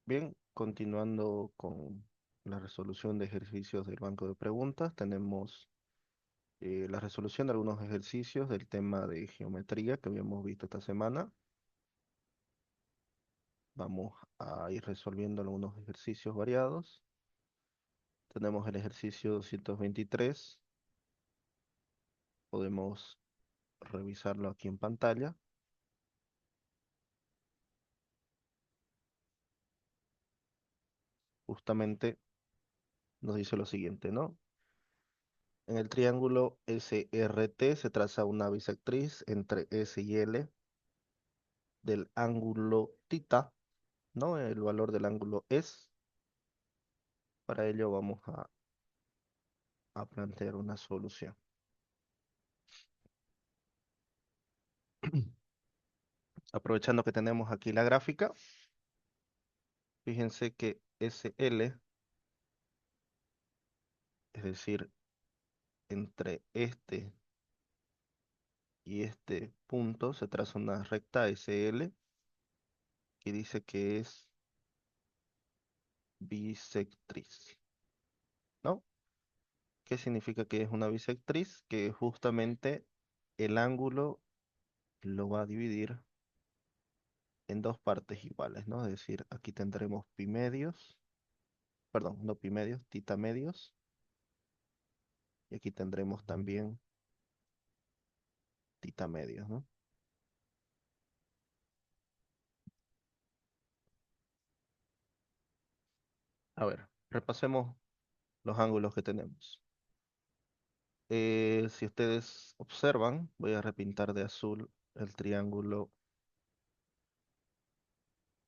Bien, continuando con la resolución de ejercicios del banco de preguntas, tenemos la resolución de algunos ejercicios del tema de geometría que habíamos visto esta semana. Vamos a ir resolviendo algunos ejercicios variados. Tenemos el ejercicio 223. Podemos revisarlo aquí en pantalla. Justamente nos dice lo siguiente, ¿no? En el triángulo SRT se traza una bisectriz entre S y L del ángulo θ, ¿no? El valor del ángulo es. Para ello vamos a plantear una solución. Aprovechando que tenemos aquí la gráfica, fíjense que SL, es decir, entre este y este punto se traza una recta SL que dice que es bisectriz, ¿no? ¿Qué significa que es una bisectriz? Que justamente el ángulo lo va a dividir en dos partes iguales, ¿no? Es decir, aquí tendremos pi medios, perdón, no pi medios, tita medios, y aquí tendremos también tita medios, ¿no? A ver, repasemos los ángulos que tenemos. Si ustedes observan, voy a repintar de azul el triángulo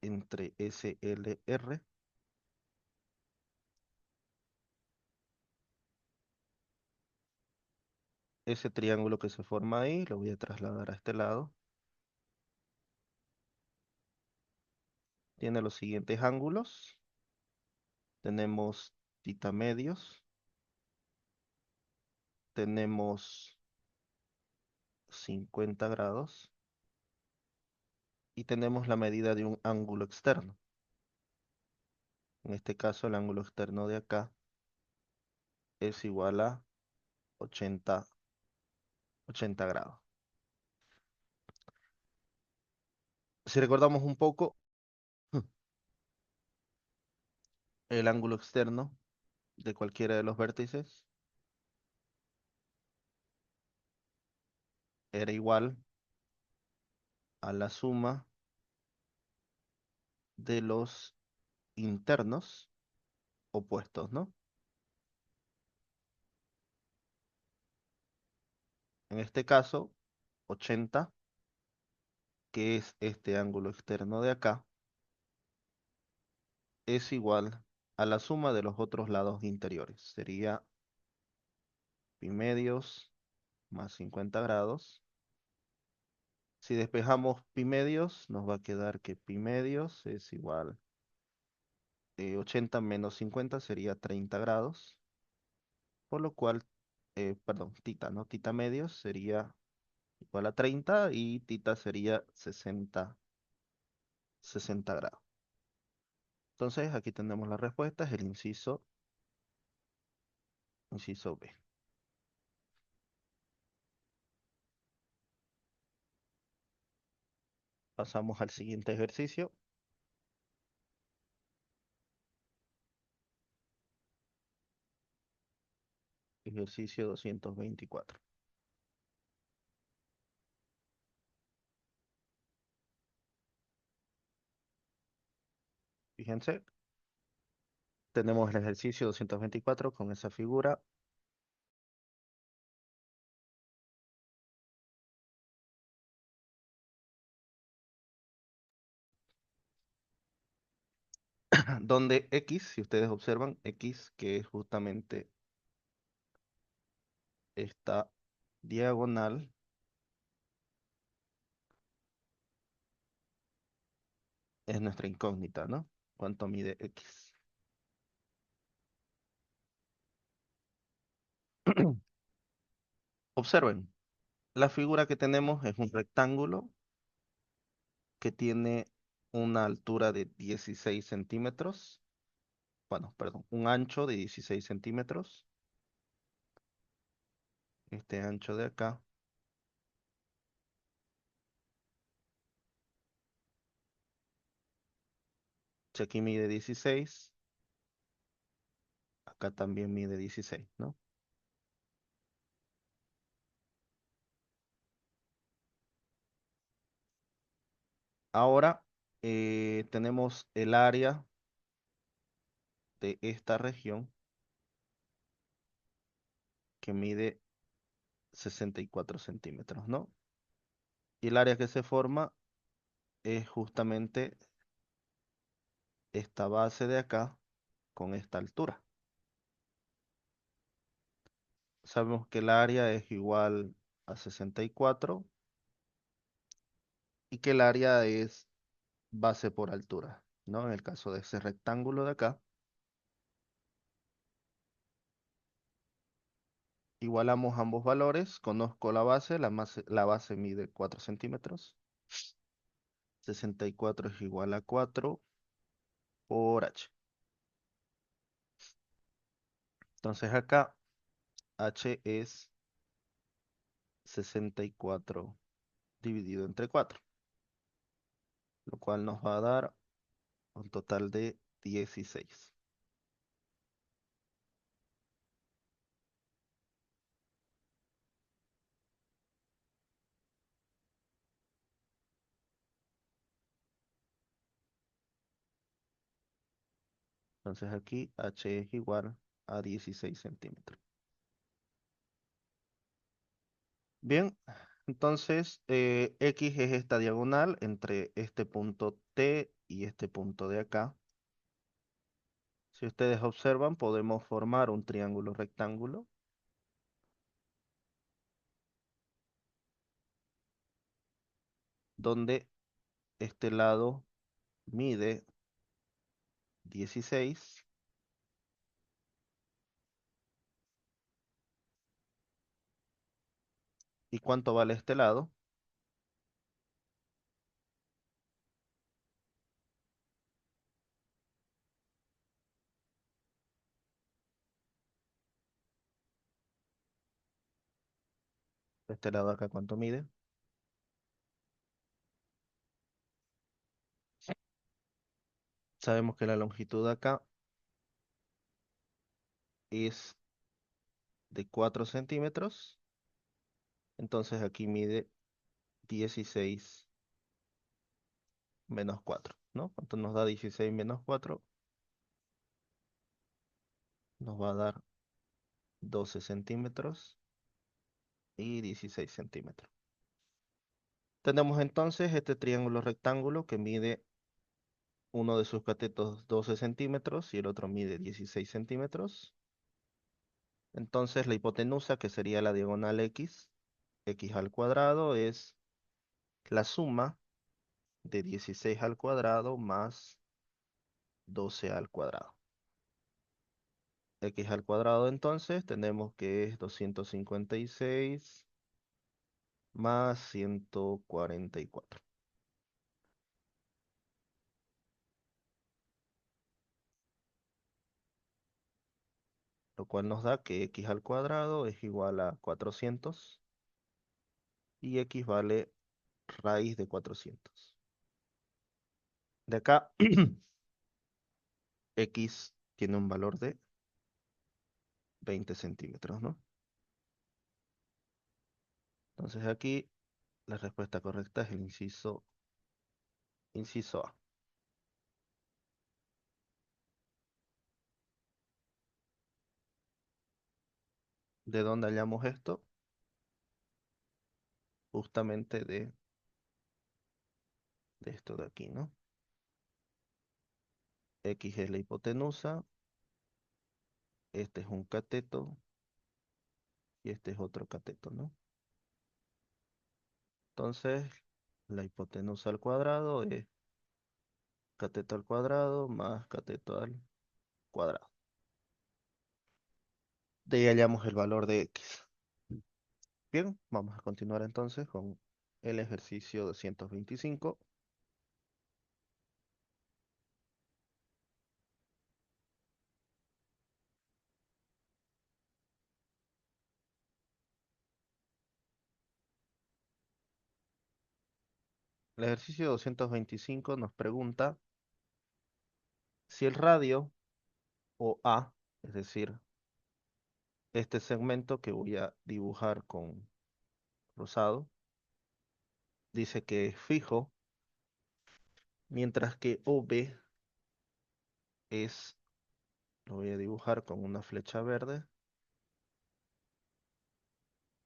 entre SLR. Ese triángulo que se forma ahí, lo voy a trasladar a este lado. Tiene los siguientes ángulos. Tenemos tita medios, tenemos 50 grados y tenemos la medida de un ángulo externo. En este caso, el ángulo externo de acá es igual a 80, 80 grados. Si recordamos un poco, el ángulo externo de cualquiera de los vértices era igual a la suma de los internos opuestos, ¿no? En este caso, 80, que es este ángulo externo de acá, es igual a la suma de los otros lados interiores. Sería pi medios más 50 grados. Si despejamos pi medios, nos va a quedar que pi medios es igual 80 menos 50 sería 30 grados, por lo cual, perdón, tita, ¿no? Tita medios sería igual a 30 y tita sería 60 grados. Entonces, aquí tenemos la respuesta, es el inciso B. Pasamos al siguiente ejercicio. Ejercicio 224. Fíjense, tenemos el ejercicio 224 con esa figura donde X, si ustedes observan, X, que es justamente esta diagonal, es nuestra incógnita, ¿no? ¿Cuánto mide X? Observen, la figura que tenemos es un rectángulo que tiene una altura de 16 centímetros, bueno, perdón, un ancho de 16 centímetros, este ancho de acá, si aquí mide 16, acá también mide 16, ¿no? Ahora tenemos el área de esta región que mide 64 centímetros, ¿no? Y el área que se forma es justamente esta base de acá con esta altura. Sabemos que el área es igual a 64 y que el área es base por altura, ¿no? En el caso de ese rectángulo de acá, igualamos ambos valores, conozco la base, la base mide 4 centímetros, 64 es igual a 4 por h. Entonces acá h es 64 dividido entre 4, lo cual nos va a dar un total de 16. Entonces aquí h es igual a 16 centímetros. Bien, entonces X es esta diagonal entre este punto T y este punto de acá. Si ustedes observan, podemos formar un triángulo rectángulo donde este lado mide 16 y cuánto vale este lado. Este lado acá cuánto mide. Sabemos que la longitud acá es de 4 centímetros, entonces aquí mide 16 menos 4, ¿no? ¿Cuánto nos da 16 menos 4? Nos va a dar 12 centímetros y 16 centímetros. Tenemos entonces este triángulo rectángulo que mide uno de sus catetos 12 centímetros y el otro mide 16 centímetros. Entonces la hipotenusa, que sería la diagonal x, x al cuadrado, es la suma de 16 al cuadrado más 12 al cuadrado. X al cuadrado entonces tenemos que es 256 más 144, lo cual nos da que x al cuadrado es igual a 400 y x vale raíz de 400. De acá, x tiene un valor de 20 centímetros, ¿no? Entonces aquí la respuesta correcta es el inciso A. ¿De dónde hallamos esto? Justamente de esto de aquí, ¿no? X es la hipotenusa, este es un cateto y este es otro cateto, ¿no? Entonces, la hipotenusa al cuadrado es cateto al cuadrado más cateto al cuadrado. De ahí hallamos el valor de X. Bien, vamos a continuar entonces con el ejercicio 225. El ejercicio 225 nos pregunta si el radio o A, es decir, este segmento que voy a dibujar con rosado, dice que es fijo, mientras que OB es, lo voy a dibujar con una flecha verde,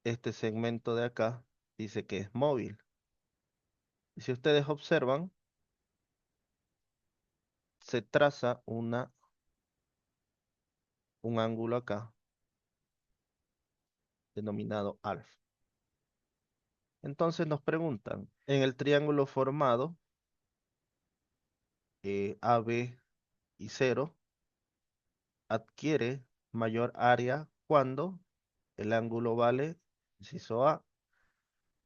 este segmento de acá dice que es móvil. Y si ustedes observan, se traza un ángulo acá denominado alfa. Entonces nos preguntan, en el triángulo formado, AB y 0 adquiere mayor área cuando el ángulo vale, inciso A,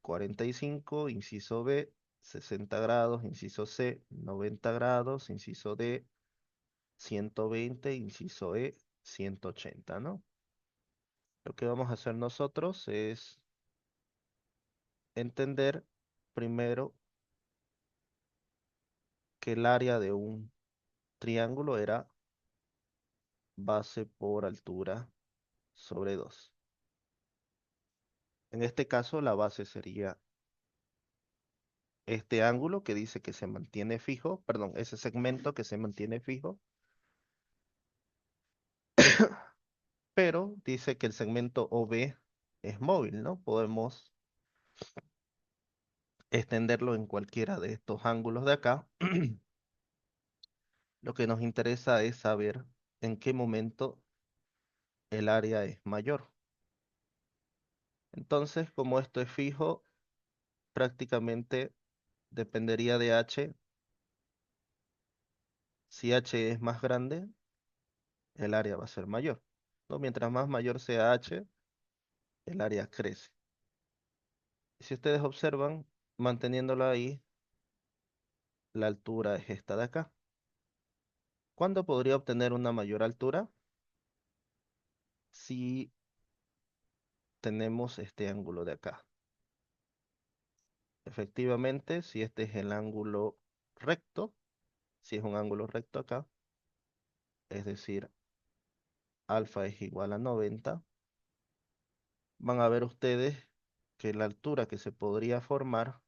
45, inciso B, 60 grados, inciso C, 90 grados, inciso D, 120, inciso E, 180, ¿no? Lo que vamos a hacer nosotros es entender primero que el área de un triángulo era base por altura sobre 2. En este caso, la base sería este ángulo que dice que se mantiene fijo, perdón, ese segmento que se mantiene fijo, pero dice que el segmento OB es móvil, ¿no? Podemos extenderlo en cualquiera de estos ángulos de acá. Lo que nos interesa es saber en qué momento el área es mayor. Entonces, como esto es fijo, prácticamente dependería de H. Si H es más grande, el área va a ser mayor, ¿no? Mientras más mayor sea H, el área crece. Y si ustedes observan, manteniéndolo ahí, la altura es esta de acá. ¿Cuándo podría obtener una mayor altura? Si tenemos este ángulo de acá. Efectivamente, si este es el ángulo recto, si es un ángulo recto acá, es decir, alfa es igual a 90, van a ver ustedes que la altura que se podría formar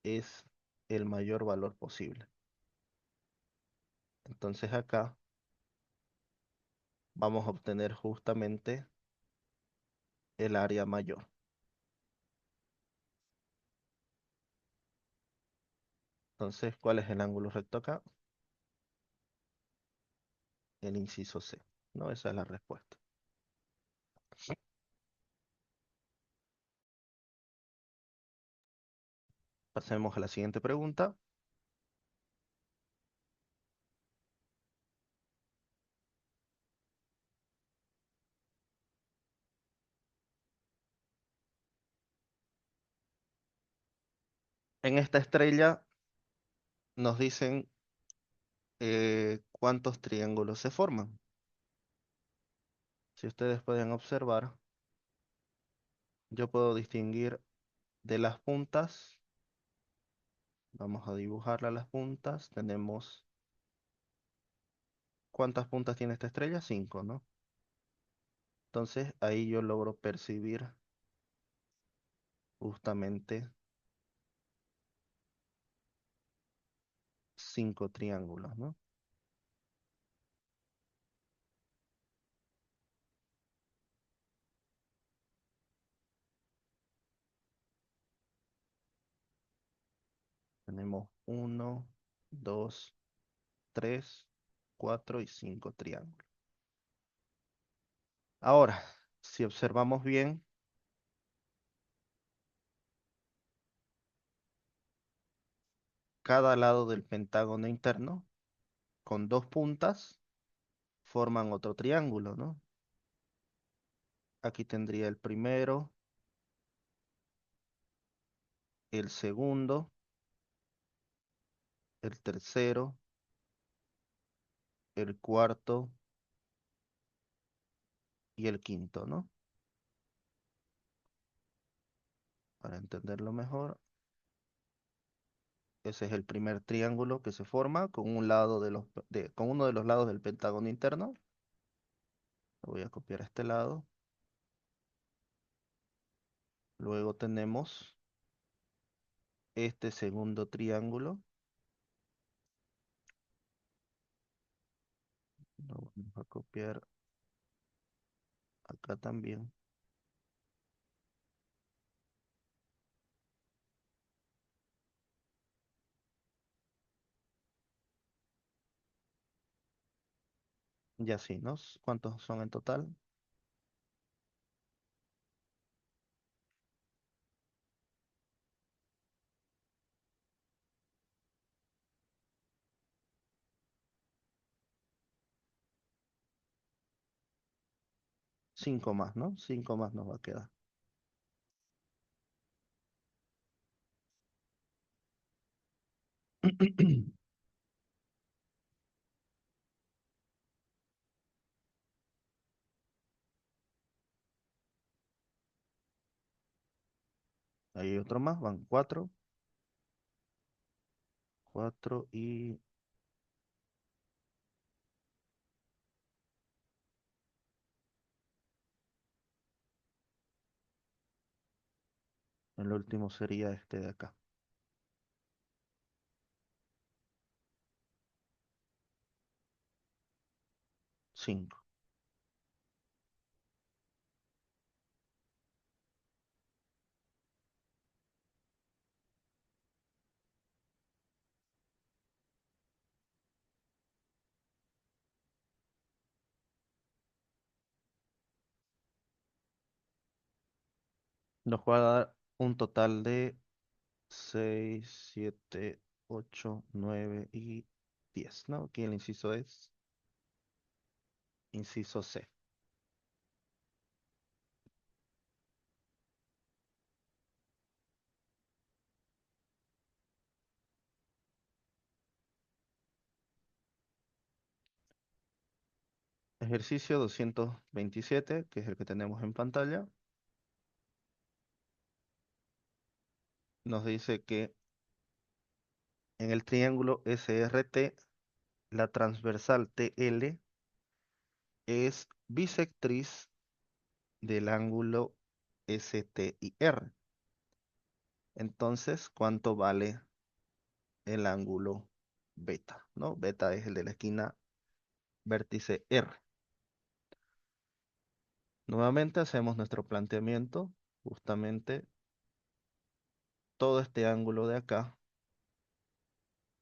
es el mayor valor posible. Entonces acá vamos a obtener justamente el área mayor. Entonces, ¿cuál es el ángulo recto acá? El inciso C, ¿no? Esa es la respuesta. Pasemos a la siguiente pregunta. En esta estrella nos dicen cuántos triángulos se forman. Si ustedes pueden observar, yo puedo distinguir de las puntas. Vamos a dibujarla las puntas. Tenemos, ¿cuántas puntas tiene esta estrella? 5, ¿no? Entonces ahí yo logro percibir justamente 5 triángulos, ¿no? Tenemos uno, 2, 3, 4 y 5 triángulos. Ahora, si observamos bien, cada lado del pentágono interno con 2 puntas forman otro triángulo, ¿no? Aquí tendría el primero, el segundo, el tercero, el cuarto y el quinto, ¿no? para entenderlo mejor. Ese es el primer triángulo que se forma con un lado con uno de los lados del pentágono interno. Lo voy a copiar a este lado. Luego tenemos este segundo triángulo. Lo vamos a copiar acá también. Y así, ¿no? ¿Cuántos son en total? 5 más, ¿no? 5 más nos va a quedar. Hay otro más, van 4. 4 y el último sería este de acá. 5. Nos va a dar un total de 6, 7, 8, 9 y 10, ¿no? Aquí el inciso es inciso C. Ejercicio 227, que es el que tenemos en pantalla, nos dice que en el triángulo SRT, la transversal TL es bisectriz del ángulo STIR. Entonces, ¿cuánto vale el ángulo beta? ¿No? Beta es el de la esquina vértice R. Nuevamente hacemos nuestro planteamiento, justamente todo este ángulo de acá,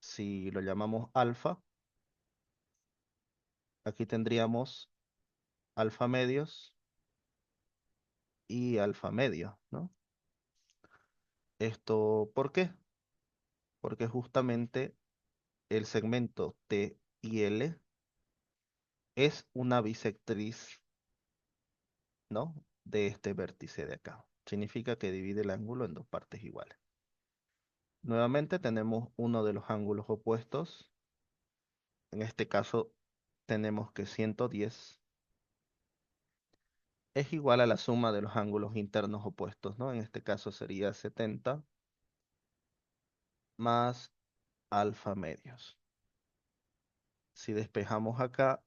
si lo llamamos alfa, aquí tendríamos alfa medios y alfa medio, ¿no? ¿Esto por qué? Porque justamente el segmento T y L es una bisectriz, ¿no? De este vértice de acá. Significa que divide el ángulo en dos partes iguales. Nuevamente tenemos uno de los ángulos opuestos. En este caso tenemos que 110 es igual a la suma de los ángulos internos opuestos, ¿no? En este caso sería 70 más alfa medios. Si despejamos acá,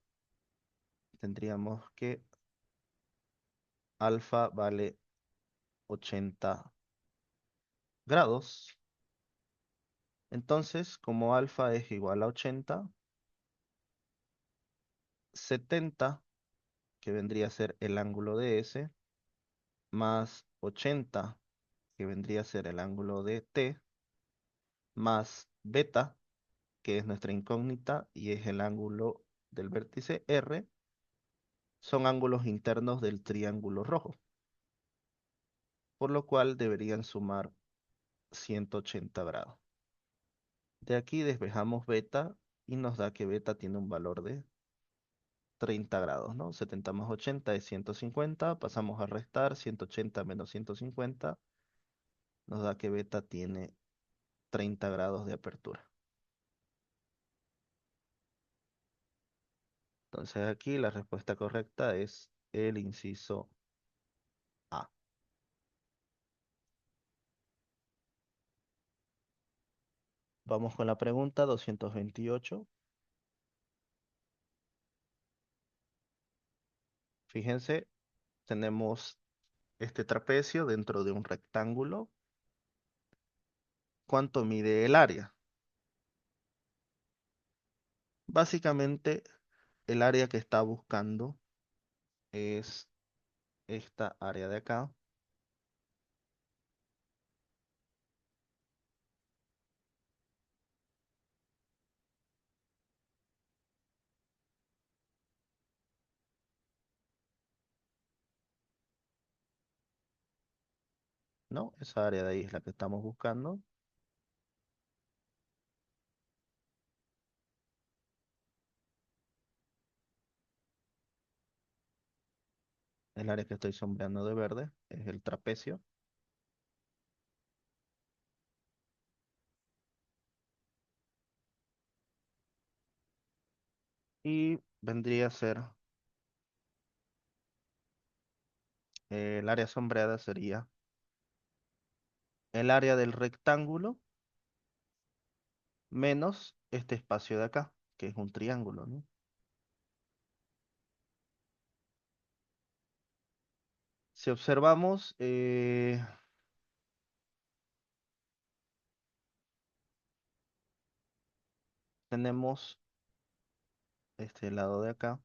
tendríamos que alfa vale 80 grados. Entonces, como alfa es igual a 80, 70, que vendría a ser el ángulo de S, más 80, que vendría a ser el ángulo de T, más beta, que es nuestra incógnita y es el ángulo del vértice R, son ángulos internos del triángulo rojo, por lo cual deberían sumar 180 grados. De aquí despejamos beta y nos da que beta tiene un valor de 30 grados, ¿no? 70 más 80 es 150, pasamos a restar 180 menos 150, nos da que beta tiene 30 grados de apertura. Entonces aquí la respuesta correcta es el inciso A. Vamos con la pregunta 228. Fíjense, tenemos este trapecio dentro de un rectángulo. ¿Cuánto mide el área? Básicamente, el área que está buscando es esta área de acá, ¿no? Esa área de ahí es la que estamos buscando. El área que estoy sombreando de verde es el trapecio. Y vendría a ser, el área sombreada sería el área del rectángulo menos este espacio de acá, que es un triángulo, ¿no? Si observamos, tenemos este lado de acá.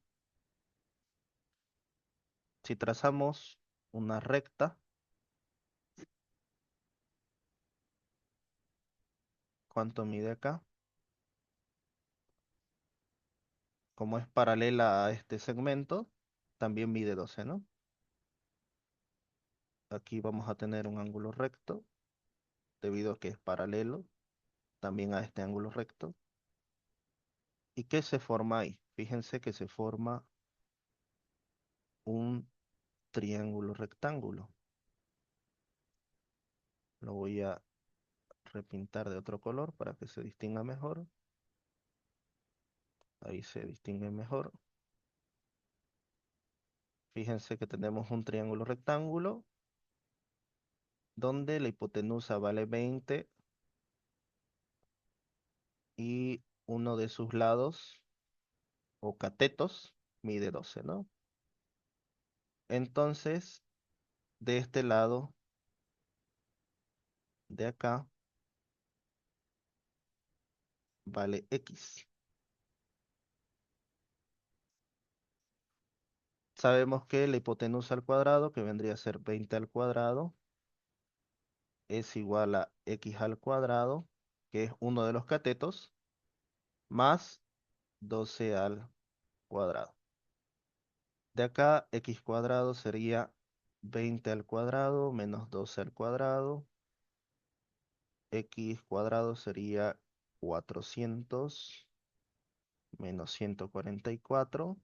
Si trazamos una recta, ¿cuánto mide acá? Como es paralela a este segmento, también mide 12, ¿no? Aquí vamos a tener un ángulo recto, debido a que es paralelo también a este ángulo recto. ¿Y qué se forma ahí? Fíjense que se forma un triángulo rectángulo. Lo voy a repintar de otro color para que se distinga mejor. Ahí se distingue mejor. Fíjense que tenemos un triángulo rectángulo donde la hipotenusa vale 20 y uno de sus lados o catetos mide 12, ¿no? Entonces, de este lado, de acá, vale X. Sabemos que la hipotenusa al cuadrado, que vendría a ser 20 al cuadrado, es igual a X al cuadrado, que es uno de los catetos, más 12 al cuadrado. De acá, X cuadrado sería 20 al cuadrado menos 12 al cuadrado. X cuadrado sería 400 menos 144.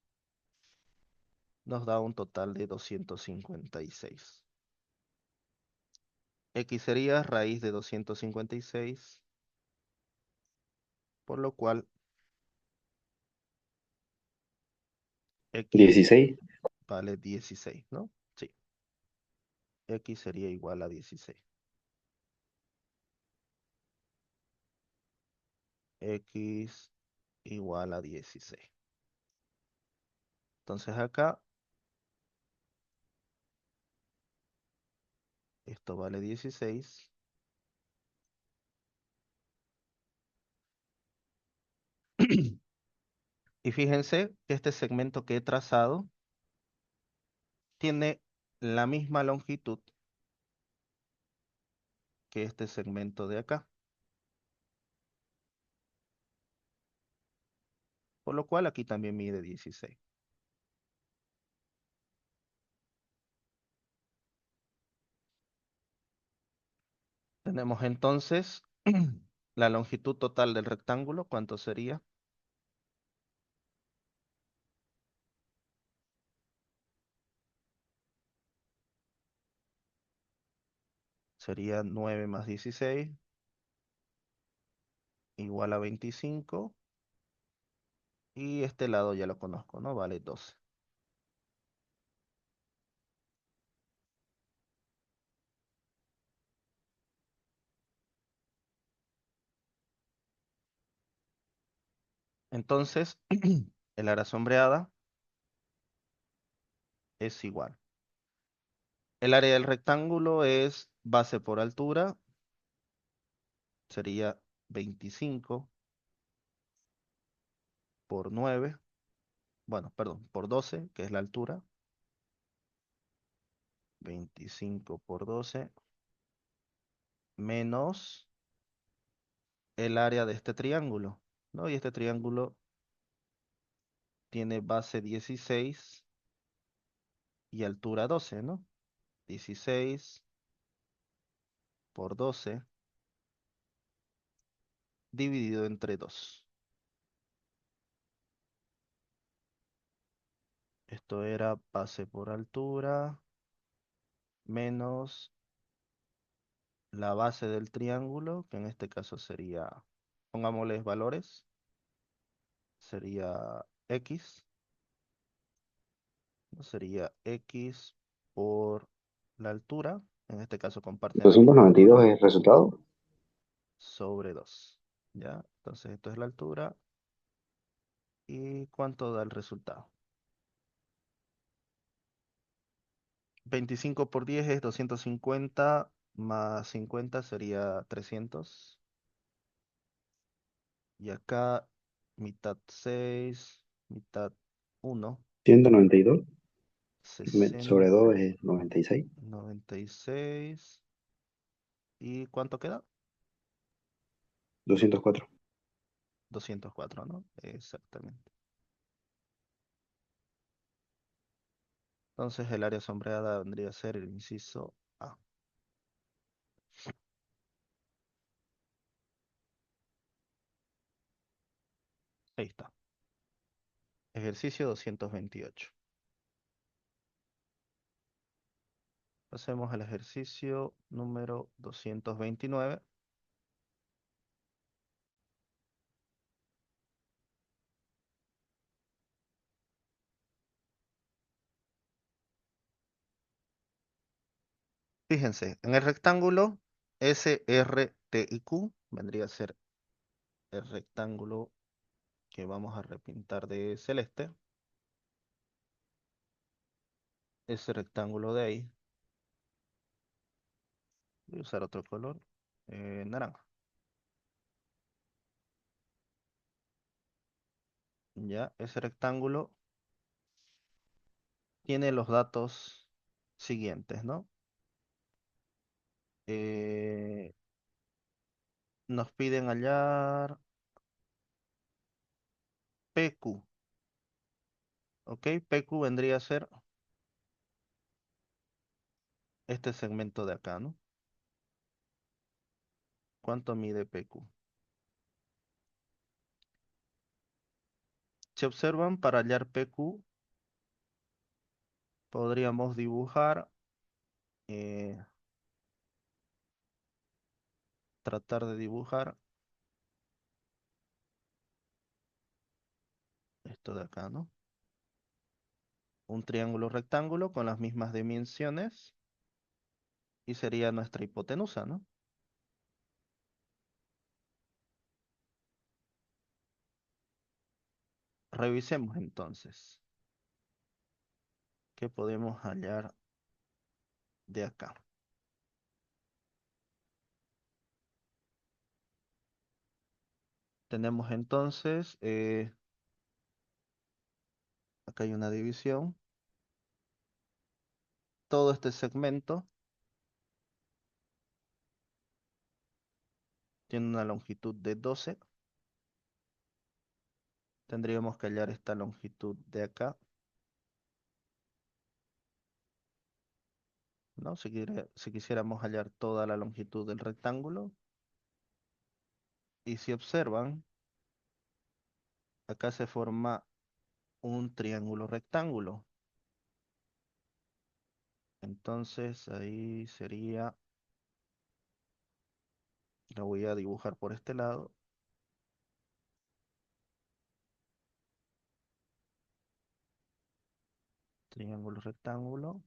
Nos da un total de 256. X sería raíz de 256, por lo cual X 16. vale 16, ¿no? Sí, X sería igual a 16. X igual a 16. Entonces acá, esto vale 16. Y fíjense que este segmento que he trazado tiene la misma longitud que este segmento de acá, por lo cual aquí también mide 16. Tenemos entonces la longitud total del rectángulo, ¿cuánto sería? Sería 9 más 16 igual a 25. Y este lado ya lo conozco, ¿no? Vale 12. Entonces, el área sombreada es igual. El área del rectángulo es base por altura, sería 25 por 9, bueno, perdón, por 12, que es la altura. 25 por 12 menos el área de este triángulo, ¿no? Y este triángulo tiene base 16 y altura 12, ¿no? 16 por 12 dividido entre 2. Esto era base por altura menos la base del triángulo, que en este caso sería, pongámosles valores, sería x, ¿no? Sería x por la altura, en este caso comparten la misma altura, 292 es el resultado. sobre 2. ¿Ya? Entonces esto es la altura. ¿Y cuánto da el resultado? 25 por 10 es 250, más 50 sería 300. Y acá mitad 6, mitad 1, 192 sobre 60, 2 es 96. 96. ¿Y cuánto queda? 204. 204, ¿no? Exactamente. Entonces el área sombreada vendría a ser el inciso A. Ahí está. Ejercicio 228. Pasemos al ejercicio número 229. Fíjense, en el rectángulo S, R, T y Q vendría a ser el rectángulo que vamos a repintar de celeste. Ese rectángulo de ahí, voy a usar otro color, naranja. Ya, ese rectángulo tiene los datos siguientes, ¿no? Eh, Nos piden hallar PQ, ¿ok? PQ vendría a ser este segmento de acá, ¿no? ¿Cuánto mide PQ? Si observan, para hallar PQ, podríamos dibujar, eh, tratar de dibujar esto de acá, ¿no? Un triángulo rectángulo con las mismas dimensiones y sería nuestra hipotenusa, ¿no? Revisemos entonces qué podemos hallar de acá. Tenemos entonces, acá hay una división. Todo este segmento tiene una longitud de 12. Tendríamos que hallar esta longitud de acá, ¿no? Si quisiéramos hallar toda la longitud del rectángulo. Y si observan, acá se forma un triángulo rectángulo. Entonces ahí sería, lo voy a dibujar por este lado, triángulo rectángulo.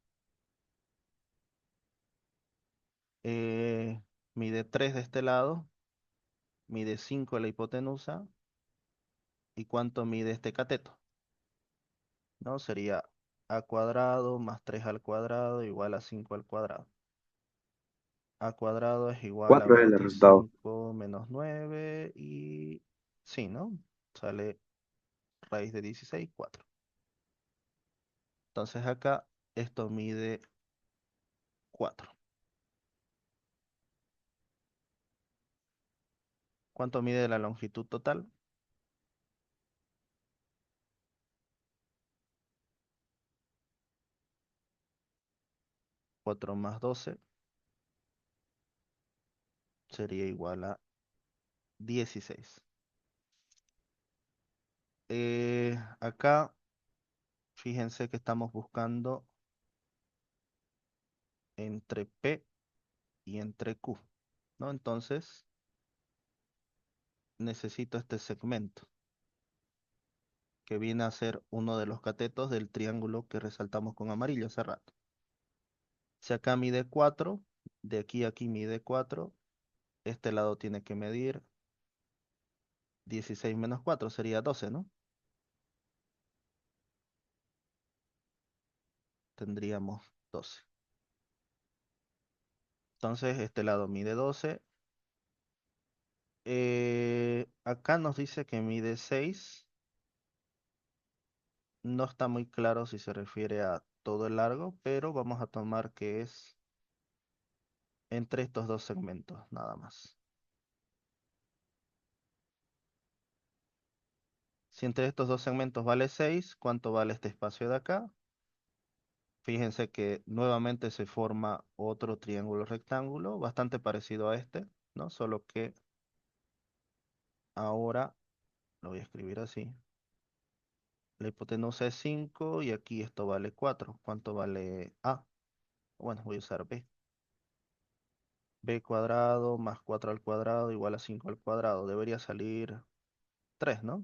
Eh, Mide 3 de este lado, mide 5 la hipotenusa ¿Y cuánto mide este cateto? ¿No? Sería a cuadrado más 3 al cuadrado igual a 5 al cuadrado. A cuadrado es igual a 4 es el resultado. 25 menos 9 y... Sí, ¿no? Sale raíz de 16 4. Entonces acá esto mide 4. ¿Cuánto mide la longitud total? 4 más 12 sería igual a 16. Acá, fíjense que estamos buscando entre P y entre Q, ¿no? Entonces, necesito este segmento, que viene a ser uno de los catetos del triángulo que resaltamos con amarillo hace rato. Si acá mide 4, de aquí a aquí mide 4, este lado tiene que medir 16 menos 4, sería 12, ¿no? Tendríamos 12. Entonces, este lado mide 12. Acá nos dice que mide 6. No está muy claro si se refiere a todo el largo, pero vamos a tomar que es entre estos dos segmentos, nada más. Si entre estos dos segmentos vale 6, ¿cuánto vale este espacio de acá? Fíjense que nuevamente se forma otro triángulo rectángulo, bastante parecido a este, ¿no? Solo que ahora lo voy a escribir así. La hipotenusa es 5 y aquí esto vale 4. ¿Cuánto vale A? Bueno, voy a usar B. B cuadrado más 4 al cuadrado igual a 5 al cuadrado. Debería salir 3, ¿no?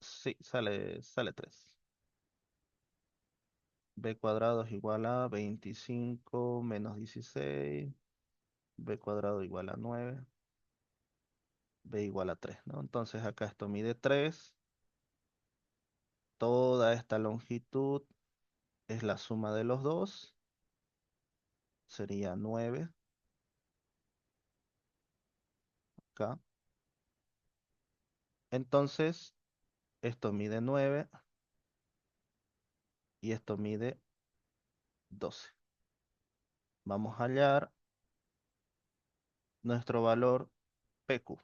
Sí, sale 3. B cuadrado es igual a 25 menos 16. B cuadrado igual a 9. B igual a 3, ¿no? Entonces acá esto mide 3. Toda esta longitud es la suma de los dos. Sería 9 acá. Entonces, esto mide 9 y esto mide 12. Vamos a hallar nuestro valor PQ.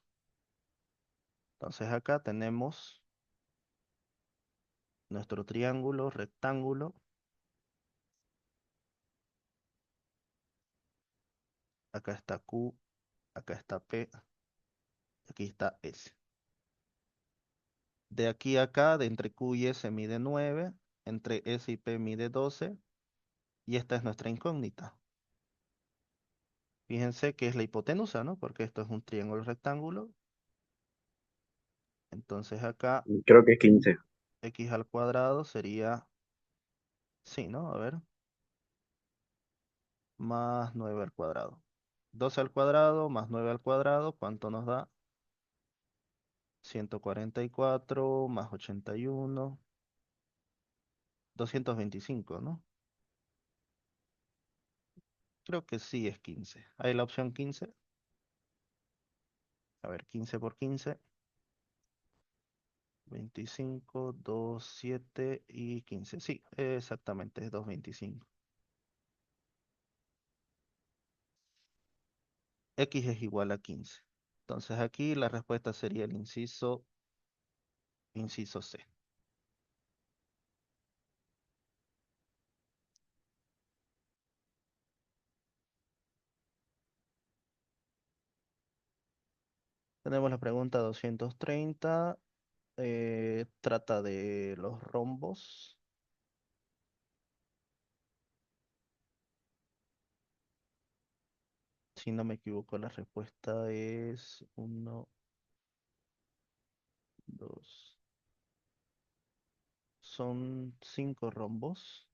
Entonces acá tenemos nuestro triángulo rectángulo. Acá está Q, acá está P, aquí está S. De aquí a acá, de entre Q y S mide 9, entre S y P mide 12, y esta es nuestra incógnita. Fíjense que es la hipotenusa, ¿no? Porque esto es un triángulo rectángulo. Entonces acá Creo que es 15. x al cuadrado sería, sí, ¿no? A ver, más 9 al cuadrado. 12 al cuadrado más 9 al cuadrado, ¿cuánto nos da? 144 más 81, 225, ¿no? Creo que sí es 15. Hay la opción 15. A ver, 15 por 15. 25, 2, 7 y 15. Sí, exactamente, es 225. X es igual a 15. Entonces aquí la respuesta sería el inciso C. Tenemos la pregunta 230. Trata de los rombos. Si no me equivoco, la respuesta es uno, 2. Son 5 rombos.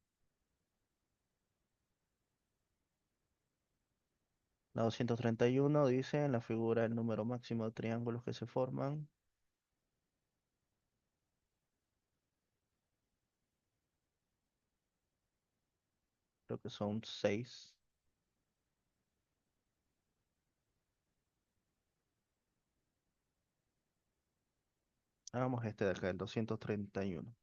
La 231 dice en la figura el número máximo de triángulos que se forman. Creo que son 6. Hagamos este de acá, el 231.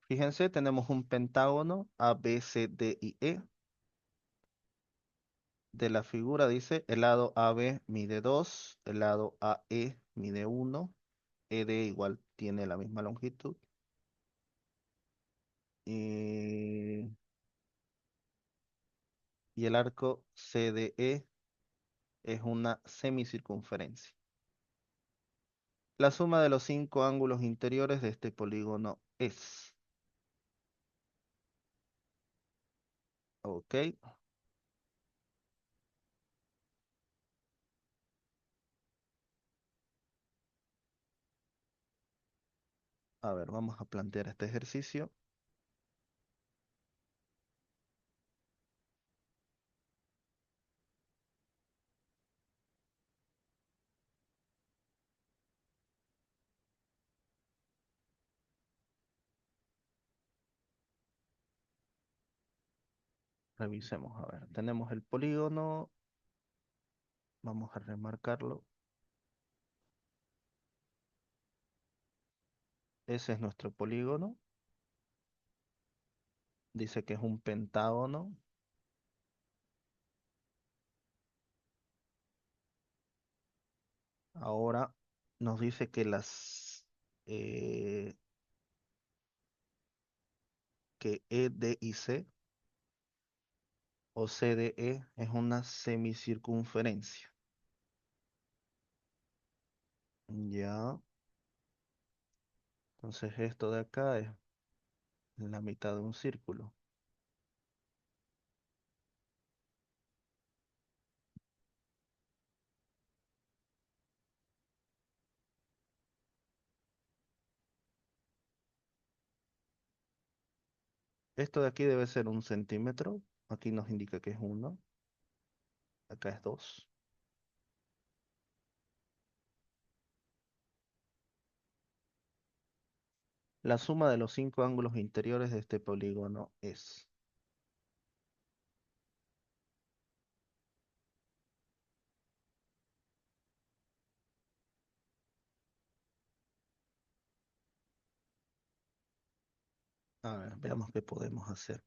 Fíjense, tenemos un pentágono A, B, C, D y E. De la figura dice, el lado AB mide 2, el lado AE mide 1, ED igual tiene la misma longitud. Y, y el arco CDE es una semicircunferencia. La suma de los 5 ángulos interiores de este polígono es. Ok, a ver, vamos a plantear este ejercicio. Revisemos, a ver, tenemos el polígono, vamos a remarcarlo. Ese es nuestro polígono. Dice que es un pentágono. Ahora nos dice que eh, que E, D y C o CDE es una semicircunferencia. Ya, entonces esto de acá es la mitad de un círculo. Esto de aquí debe ser 1 centímetro. Aquí nos indica que es 1. Acá es 2. La suma de los 5 ángulos interiores de este polígono es. A ver, veamos qué podemos hacer.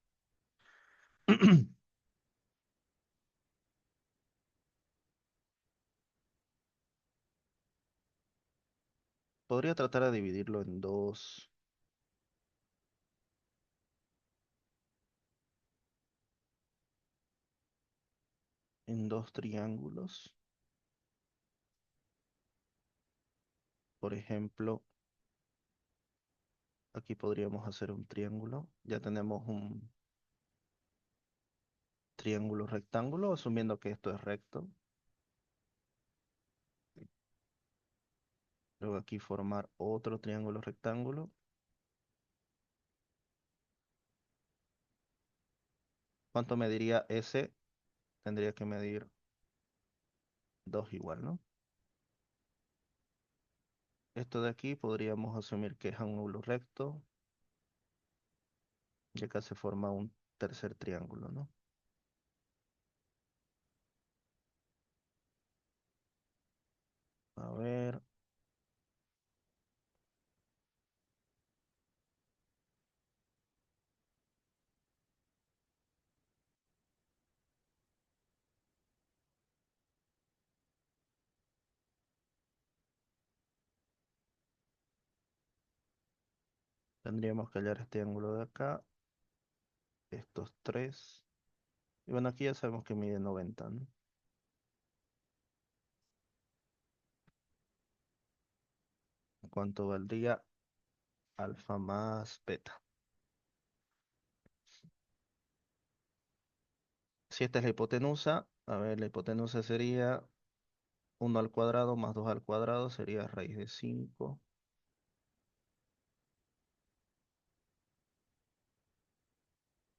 Podría tratar de dividirlo en dos triángulos. Por ejemplo, aquí podríamos hacer un triángulo. Ya tenemos un triángulo rectángulo, asumiendo que esto es recto. Luego aquí formar otro triángulo rectángulo. ¿Cuánto mediría ese? Tendría que medir 2 igual, ¿no? Esto de aquí podríamos asumir que es ángulo recto. Y acá se forma un tercer triángulo, ¿no? A ver, tendríamos que hallar este ángulo de acá, estos tres. Y bueno, aquí ya sabemos que mide 90, ¿no? ¿Cuánto valdría alfa más beta? Si esta es la hipotenusa, a ver, la hipotenusa sería 1 al cuadrado más 2 al cuadrado, sería raíz de 5.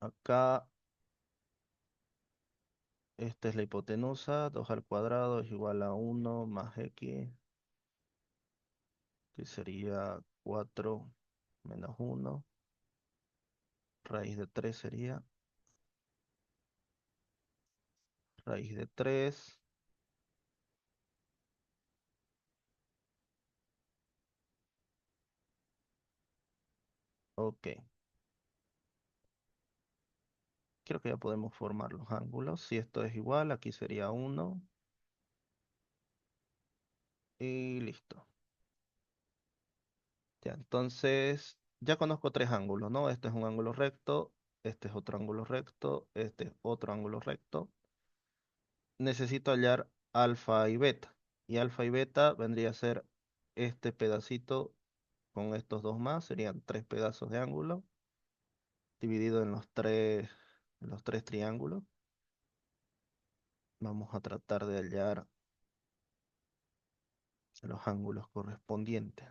Acá Esta es la hipotenusa, 2 al cuadrado es igual a 1 más x, que sería 4 menos 1. Raíz de 3 sería raíz de 3. Ok, creo que ya podemos formar los ángulos. Si esto es igual, aquí sería 1 y listo. Ya, entonces, ya conozco tres ángulos, ¿no? Este es un ángulo recto, este es otro ángulo recto, este es otro ángulo recto. Necesito hallar alfa y beta. Y alfa y beta vendría a ser este pedacito con estos dos más, serían tres pedazos de ángulo, dividido en los tres triángulos. Vamos a tratar de hallar los ángulos correspondientes.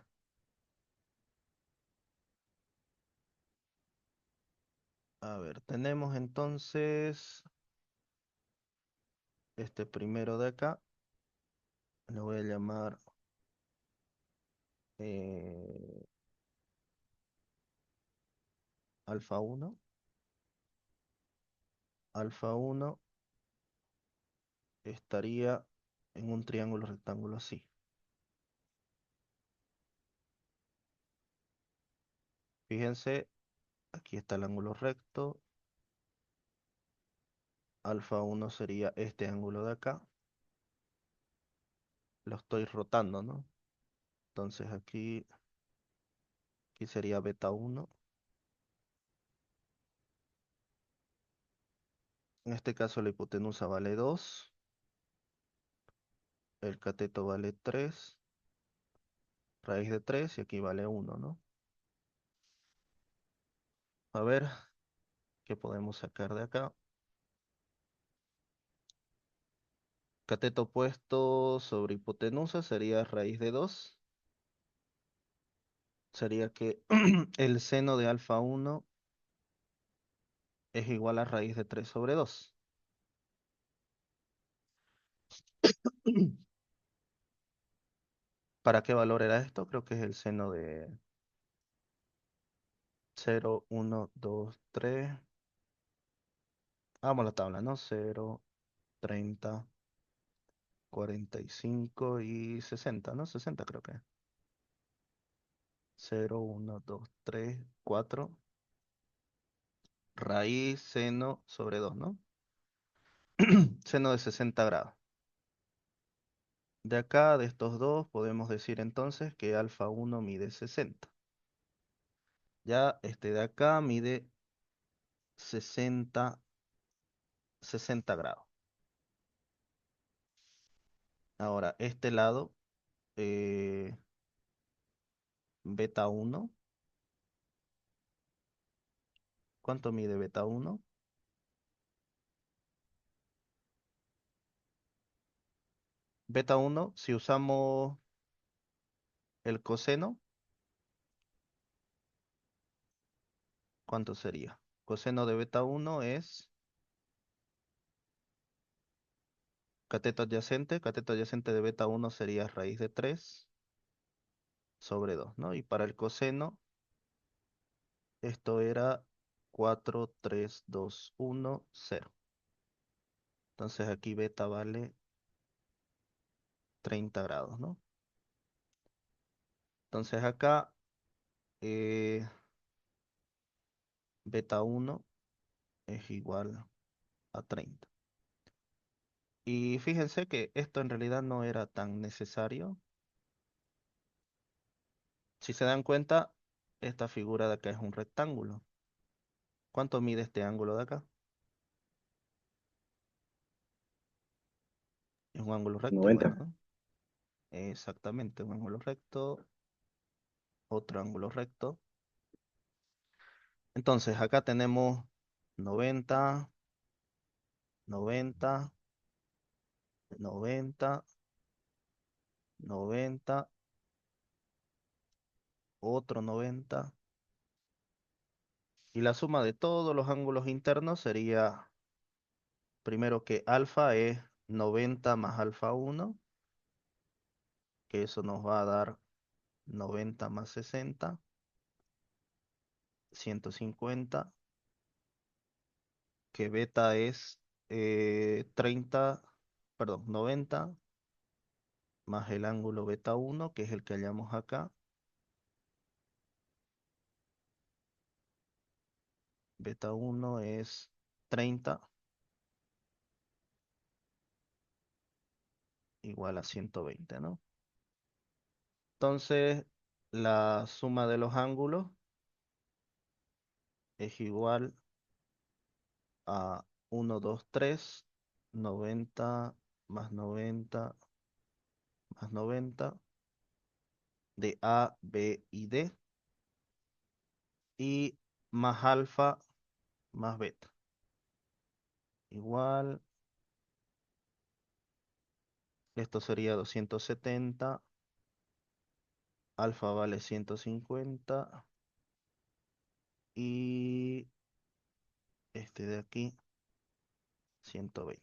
A ver, tenemos entonces este primero de acá, le voy a llamar eh, alfa uno. Alfa uno estaría en un triángulo rectángulo así. Fíjense, aquí está el ángulo recto. Alfa uno sería este ángulo de acá. Lo estoy rotando, ¿no? Entonces aquí sería beta uno. En este caso la hipotenusa vale 2, el cateto vale 3, raíz de 3 y aquí vale 1, ¿no? A ver, ¿qué podemos sacar de acá? Cateto opuesto sobre hipotenusa sería raíz de 2. Sería que el seno de alfa uno es igual a raíz de 3 sobre 2. ¿Para qué valor era esto? Creo que es el seno de 0, 1, 2, 3. Vamos a la tabla, ¿no? 0, 30, 45 y 60, ¿no? 60 creo que. 0, 1, 2, 3, 4. Raíz seno sobre 2, ¿no? Seno de 60 grados. De acá, de estos dos, podemos decir entonces que alfa uno mide 60. Ya este de acá mide 60, 60 grados. Ahora, este lado, eh, beta uno. ¿Cuánto mide beta uno? Beta uno, si usamos el coseno, ¿cuánto sería? Coseno de beta uno es cateto adyacente de beta uno sería raíz de 3 sobre 2, ¿no? Y para el coseno, esto era 4, 3, 2, 1, 0. Entonces aquí beta vale 30 grados, ¿no? Entonces acá eh, beta uno es igual a 30. Y fíjense que esto en realidad no era tan necesario. Si se dan cuenta, esta figura de acá es un rectángulo. ¿Cuánto mide este ángulo de acá? Es un ángulo recto, pues, 90. ¿no? Exactamente, un ángulo recto, otro ángulo recto. Entonces acá tenemos 90, 90, 90, 90, otro 90. Y la suma de todos los ángulos internos sería Primero que alfa es 90 más alfa 1, que eso nos va a dar 90 más 60, 150, que beta es 30, perdón, 90 más el ángulo beta 1, que es el que hallamos acá. Beta 1 es 30 igual a 120, ¿no? Entonces, la suma de los ángulos es igual a 1, 2, 3, 90 más 90 más 90 de A, B y D, y más alfa más beta. Igual, esto sería 270, alfa vale 150 y este de aquí 120.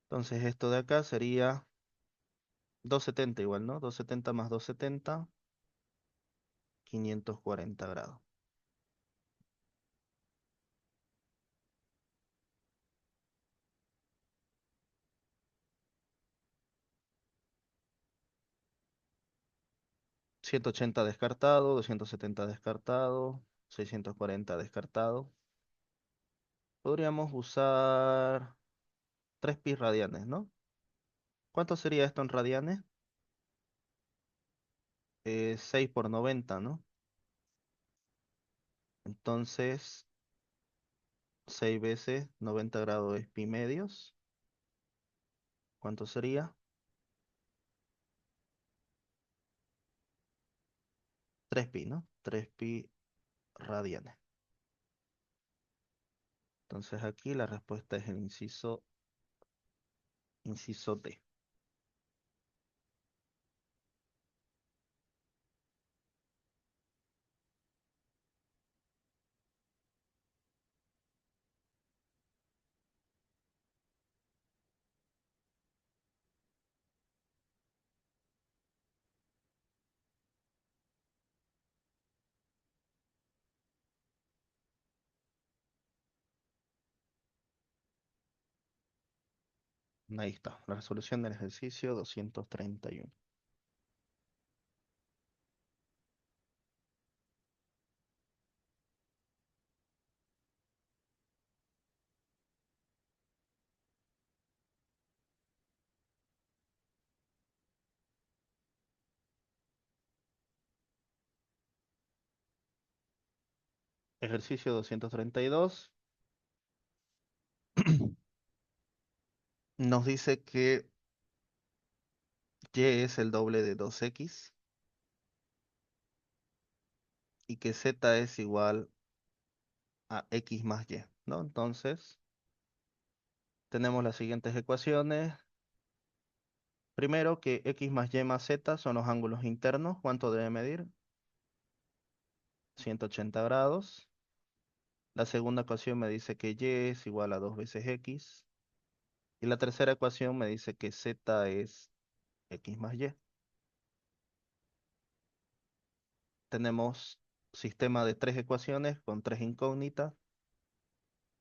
Entonces esto de acá sería 270 igual, ¿no? 270 más 270, 540 grados. 180 descartado, 270 descartado, 640 descartado. Podríamos usar 3 pi radianes, ¿no? ¿Cuánto sería esto en radianes? 6 por 90, ¿no? Entonces, 6 veces 90 grados es pi medios. ¿Cuánto sería? 3 pi, ¿no? 3 pi radianes. Entonces aquí la respuesta es el inciso D. Ahí está, la resolución del ejercicio 231. Ejercicio 232 nos dice que y es el doble de 2x y que z es igual a x más y, ¿no? Entonces, tenemos las siguientes ecuaciones. Primero, que x más y más z son los ángulos internos. ¿Cuánto debe medir? 180 grados. La segunda ecuación me dice que y es igual a 2 veces x. Y la tercera ecuación me dice que z es x más y. Tenemos sistema de 3 ecuaciones con 3 incógnitas.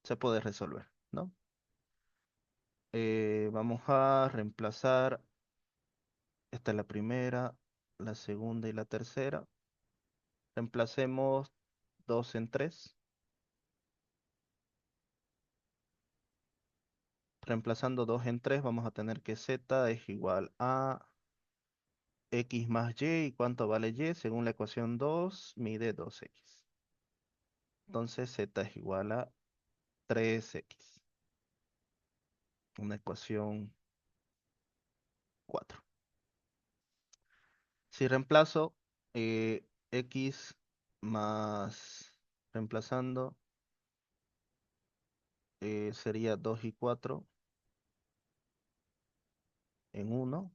Se puede resolver, ¿no? Vamos a reemplazar. Esta es la primera, la segunda y la tercera. Reemplacemos 2 en 3. Reemplazando 2 en 3 vamos a tener que z es igual a x más y. ¿Y cuánto vale y? Según la ecuación 2 mide 2x. Entonces z es igual a 3x. Una ecuación 4. Si reemplazo x más, reemplazando, sería 2 y 4 en 1.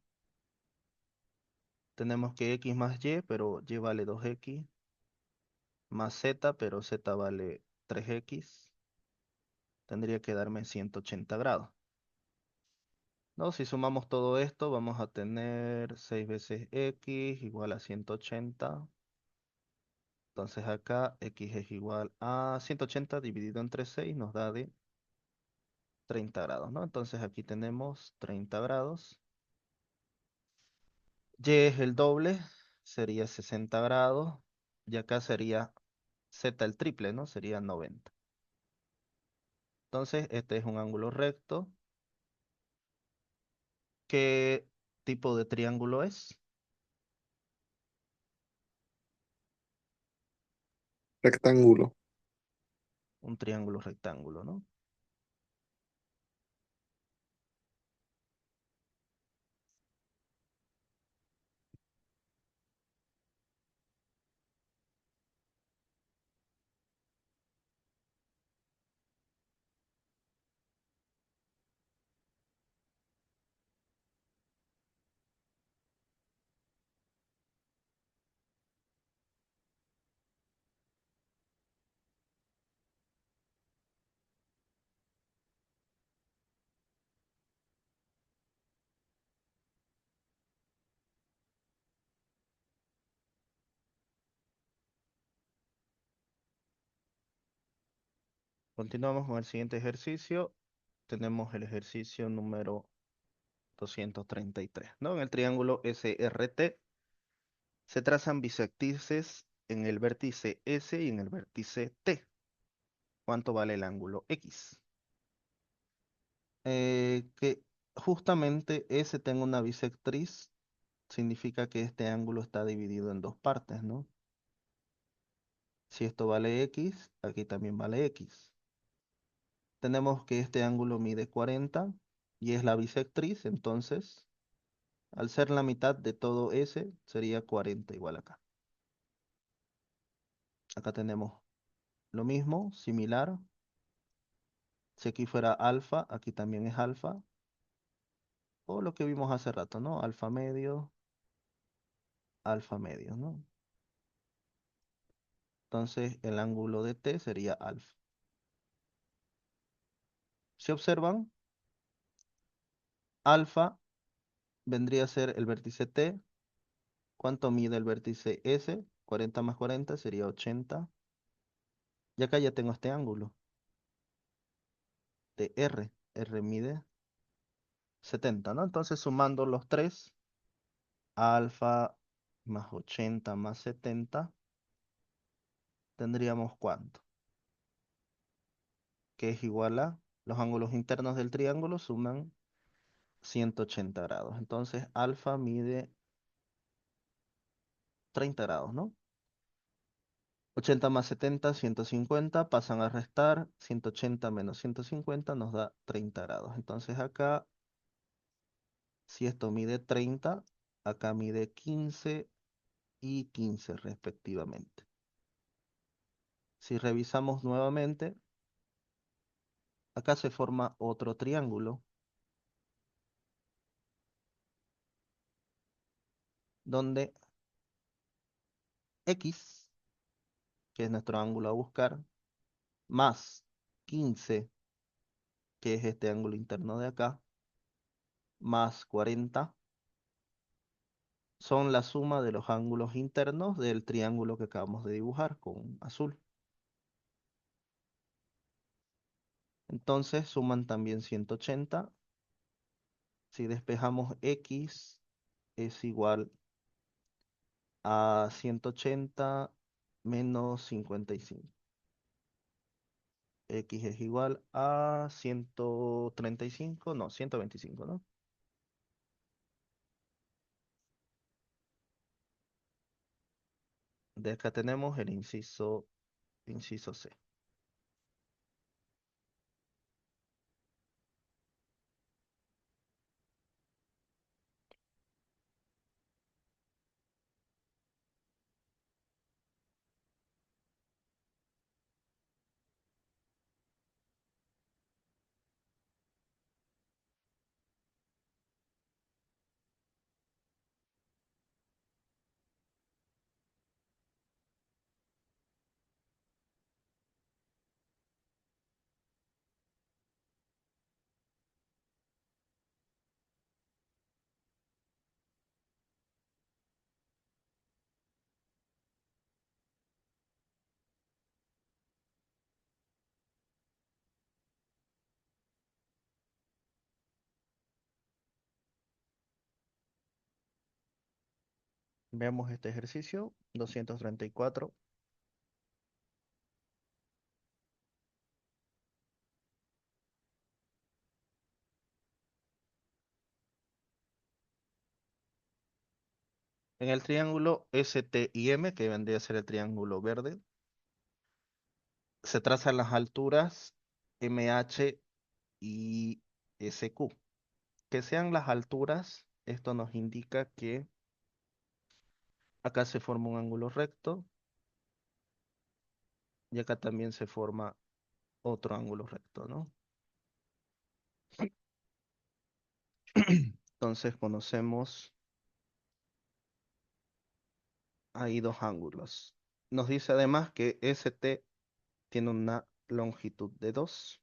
Tenemos que x más y, pero y vale 2x, más z, pero z vale 3x, tendría que darme 180 grados. ¿No? Si sumamos todo esto, vamos a tener 6 veces x igual a 180. Entonces acá x es igual a 180 dividido entre 6 nos da de 30 grados, ¿no? Entonces aquí tenemos 30 grados. Y es el doble, sería 60 grados. Y acá sería z el triple, ¿no? Sería 90. Entonces este es un ángulo recto. ¿Qué tipo de triángulo es? Rectángulo. Un triángulo rectángulo, ¿no? Continuamos con el siguiente ejercicio. Tenemos el ejercicio número 233, ¿no? En el triángulo SRT se trazan bisectrices en el vértice S y en el vértice T. ¿Cuánto vale el ángulo X? Que justamente S tenga una bisectriz significa que este ángulo está dividido en dos partes, ¿no? Si esto vale X, aquí también vale X. Tenemos que este ángulo mide 40 y es la bisectriz, entonces, al ser la mitad de todo S, sería 40 igual acá. Acá tenemos lo mismo, similar. Si aquí fuera alfa, aquí también es alfa. O lo que vimos hace rato, ¿no? Alfa medio, ¿no? Entonces el ángulo de T sería alfa. Si observan, alfa vendría a ser el vértice T. ¿Cuánto mide el vértice S? 40 más 40 sería 80. Y acá ya tengo este ángulo de R. R mide 70, ¿no? Entonces sumando los tres, alfa más 80 más 70, tendríamos ¿cuánto? Que es igual a los ángulos internos del triángulo suman 180 grados. Entonces alfa mide 30 grados, ¿no? 80 más 70, 150, pasan a restar, 180 menos 150 nos da 30 grados. Entonces acá, si esto mide 30, acá mide 15 y 15 respectivamente. Si revisamos nuevamente, acá se forma otro triángulo donde X, que es nuestro ángulo a buscar, más 15, que es este ángulo interno de acá, más 40, son la suma de los ángulos internos del triángulo que acabamos de dibujar con azul. Entonces suman también 180. Si despejamos X es igual a 180 menos 55. X es igual a 135, no, 125, ¿no? De acá tenemos el inciso C. Veamos este ejercicio. 234. En el triángulo STIM, que vendría a ser el triángulo verde, se trazan las alturas MH y SQ. Que sean las alturas, esto nos indica que acá se forma un ángulo recto y acá también se forma otro ángulo recto, ¿no? Entonces conocemos ahí dos ángulos. Nos dice además que ST tiene una longitud de 2.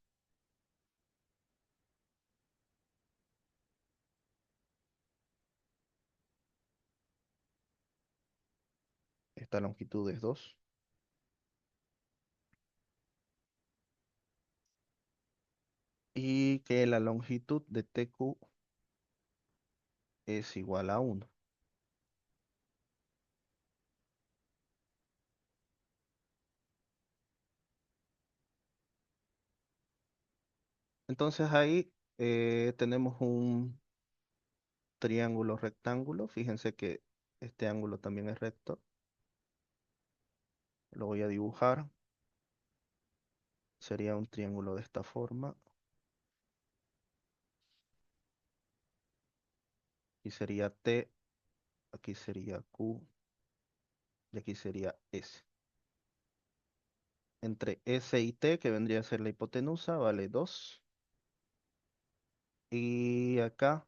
Esta longitud es 2. Y que la longitud de TQ es igual a 1. Entonces ahí tenemos un triángulo rectángulo. Fíjense que este ángulo también es recto. Lo voy a dibujar. Sería un triángulo de esta forma. Y sería T, aquí sería Q y aquí sería S. Entre S y T, que vendría a ser la hipotenusa, vale 2. Y acá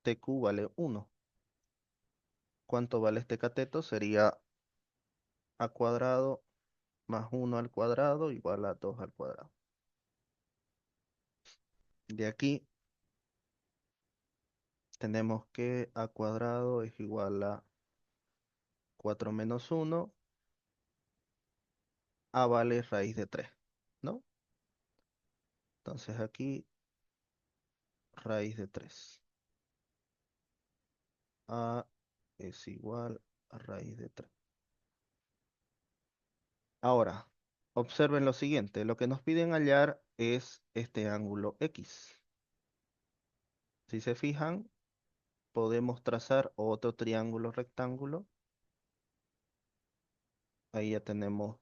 TQ vale 1. ¿Cuánto vale este cateto? Sería A cuadrado más 1 al cuadrado igual a 2 al cuadrado. De aquí tenemos que A cuadrado es igual a 4 menos 1. A vale raíz de 3, ¿no? Entonces aquí raíz de 3. A es igual a raíz de 3. Ahora, observen lo siguiente. Lo que nos piden hallar es este ángulo X. Si se fijan, podemos trazar otro triángulo rectángulo. Ahí ya tenemos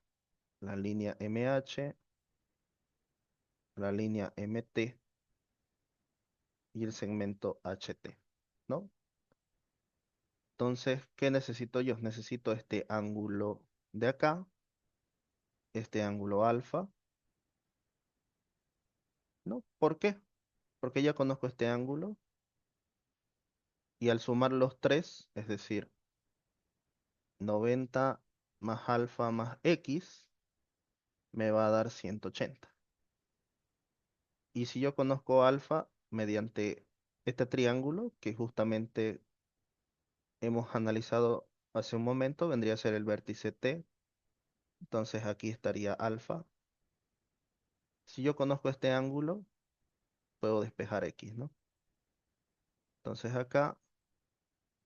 la línea MH, la línea MT y el segmento HT, ¿no? Entonces, ¿qué necesito yo? Necesito este ángulo de acá, este ángulo alfa, ¿no? ¿Por qué? Porque ya conozco este ángulo y al sumar los tres, es decir, 90 más alfa más X, me va a dar 180. Y si yo conozco alfa mediante este triángulo, que justamente hemos analizado hace un momento, vendría a ser el vértice T. Entonces aquí estaría alfa. Si yo conozco este ángulo, puedo despejar X, ¿no? Entonces acá,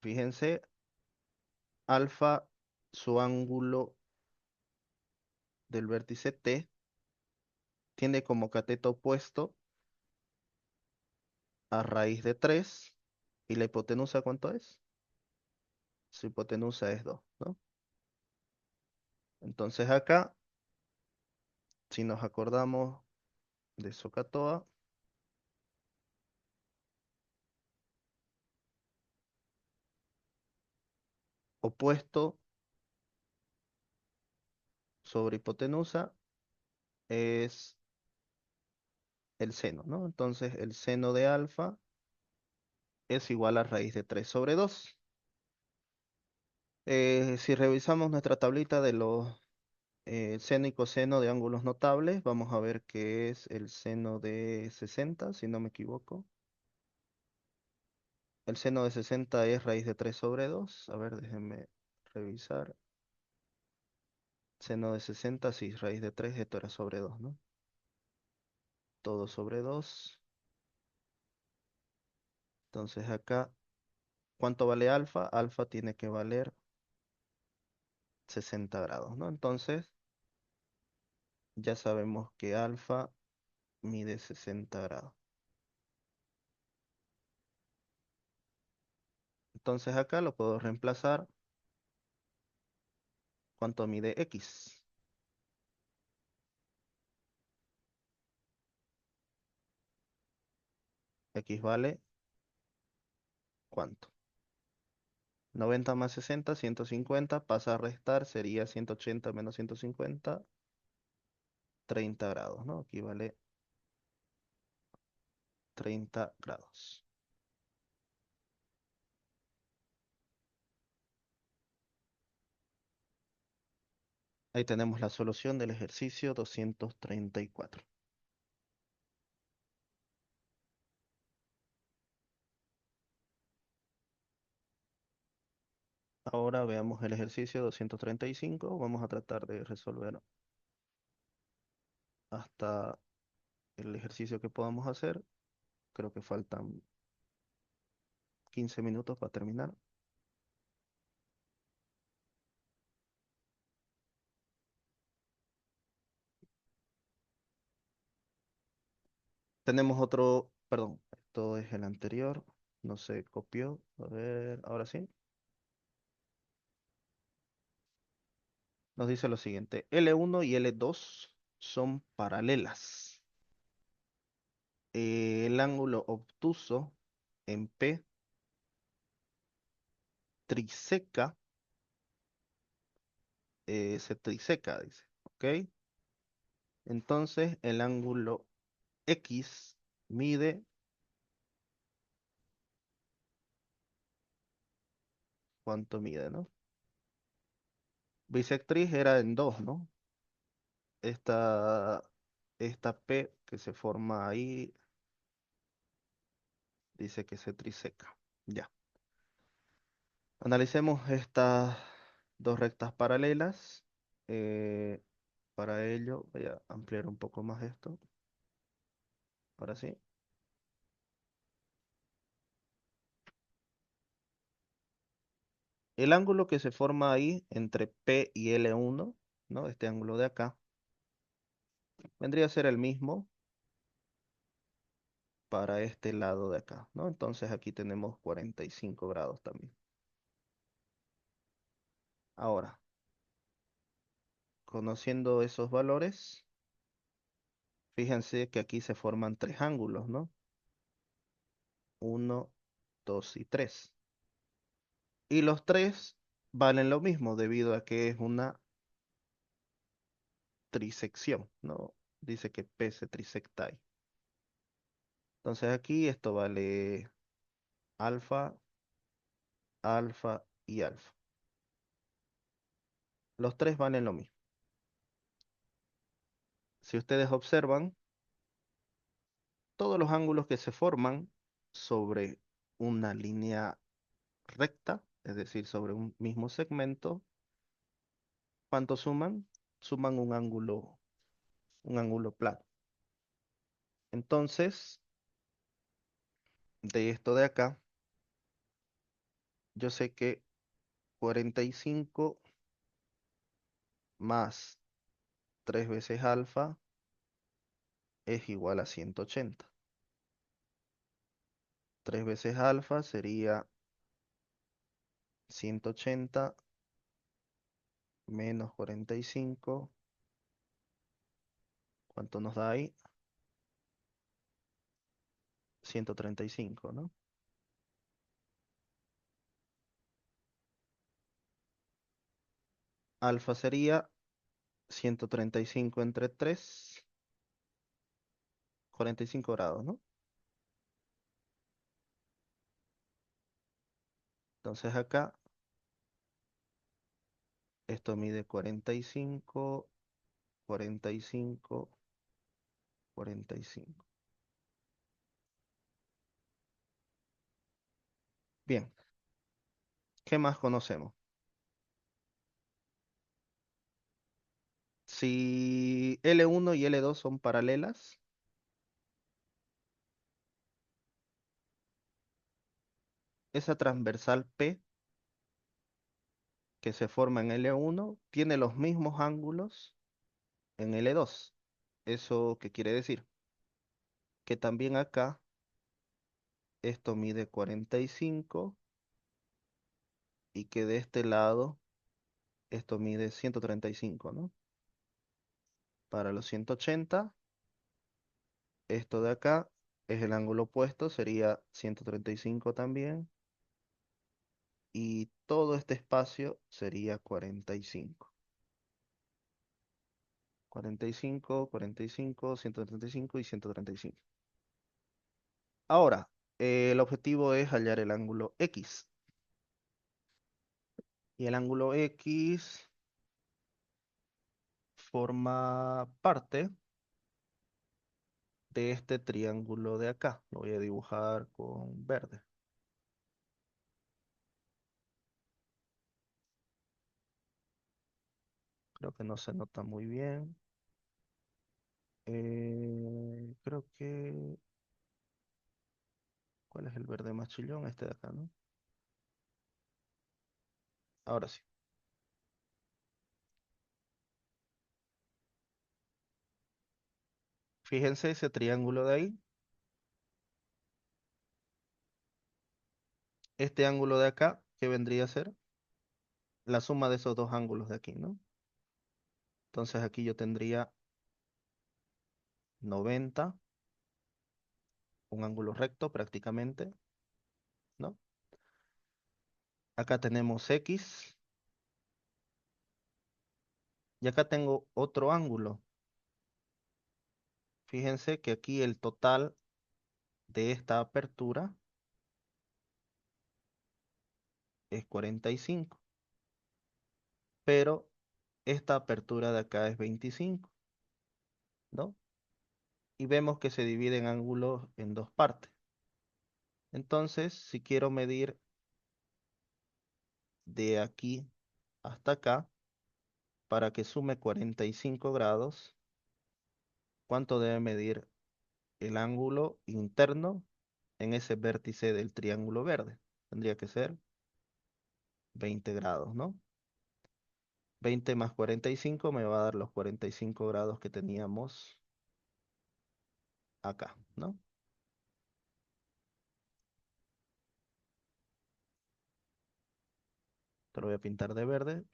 fíjense, alfa, su ángulo del vértice T, tiene como cateto opuesto a raíz de 3. ¿Y la hipotenusa cuánto es? Su hipotenusa es 2, ¿no? Entonces acá, si nos acordamos de SOHCAHTOA, opuesto sobre hipotenusa es el seno, ¿no? Entonces el seno de alfa es igual a raíz de 3 sobre 2. Si revisamos nuestra tablita de los seno y coseno de ángulos notables, vamos a ver que es el seno de 60, si no me equivoco. El seno de 60 es raíz de 3 sobre 2. A ver, déjenme revisar. Seno de 60, sí, raíz de 3, esto era sobre 2, ¿no? Todo sobre 2. Entonces acá ¿Cuánto vale alfa? Alfa tiene que valer 60 grados, ¿no? Entonces, ya sabemos que alfa mide 60 grados. Entonces acá lo puedo reemplazar. ¿Cuánto mide X? X vale, ¿cuánto? 90 más 60, 150, pasa a restar, sería 180 menos 150, 30 grados, ¿no? Aquí vale 30 grados. Ahí tenemos la solución del ejercicio 234. Ahora veamos el ejercicio 235. Vamos a tratar de resolver hasta el ejercicio que podamos hacer. Creo que faltan 15 minutos para terminar. Tenemos otro, perdón, esto es el anterior, no se copió. A ver, ahora sí. Nos dice lo siguiente, L1 y L2 son paralelas. El ángulo obtuso en P triseca, se triseca, dice, ¿ok? Entonces el ángulo X mide, ¿cuánto mide, no? Bisectriz era en 2, ¿no? Esta, esta P que se forma ahí dice que se triseca. Ya. Analicemos estas dos rectas paralelas. Eh, para ello voy a ampliar un poco más esto. Ahora sí. El ángulo que se forma ahí entre P y L1, ¿no? Este ángulo de acá, vendría a ser el mismo para este lado de acá, ¿no? Entonces aquí tenemos 45 grados también. Ahora, conociendo esos valores, fíjense que aquí se forman tres ángulos, ¿no? Uno, 2 y 3. Y los tres valen lo mismo debido a que es una trisección, ¿no? Dice que P se trisecta ahí. Entonces aquí esto vale alfa, alfa y alfa. Los tres valen lo mismo. Si ustedes observan, todos los ángulos que se forman sobre una línea recta, es decir, sobre un mismo segmento, ¿cuánto suman? Suman un ángulo plano. Entonces, de esto de acá, yo sé que 45 más 3 veces alfa es igual a 180. 3 veces alfa sería 180 menos 45. ¿Cuánto nos da ahí? 135, ¿no? Alfa sería 135 entre 3, 45 grados, ¿no? Entonces acá, esto mide 45, 45, 45. Bien, ¿qué más conocemos? Si L1 y L2 son paralelas, esa transversal P que se forma en L1 tiene los mismos ángulos en L2. ¿Eso qué quiere decir? Que también acá esto mide 45 y que de este lado esto mide 135, ¿no? Para los 180, esto de acá es el ángulo opuesto, sería 135 también, y todo este espacio sería 45. 45, 45, 135 y 135. Ahora, el objetivo es hallar el ángulo X. Y el ángulo X forma parte de este triángulo de acá. Lo voy a dibujar con verde. Creo que no se nota muy bien. Creo que... ¿Cuál es el verde más chillón? Este de acá, ¿no? Ahora sí. Fíjense ese triángulo de ahí. Este ángulo de acá, ¿qué vendría a ser? La suma de esos dos ángulos de aquí, ¿no? Entonces aquí yo tendría 90, un ángulo recto prácticamente, ¿no? Acá tenemos X y acá tengo otro ángulo. Fíjense que aquí el total de esta apertura es 45, pero esta apertura de acá es 25, ¿no? Y vemos que se divide en ángulos en dos partes. Entonces, si quiero medir de aquí hasta acá, para que sume 45 grados, ¿cuánto debe medir el ángulo interno en ese vértice del triángulo verde? Tendría que ser 20 grados, ¿no? 20 más 45 me va a dar los 45 grados que teníamos acá, ¿no? Te lo voy a pintar de verde.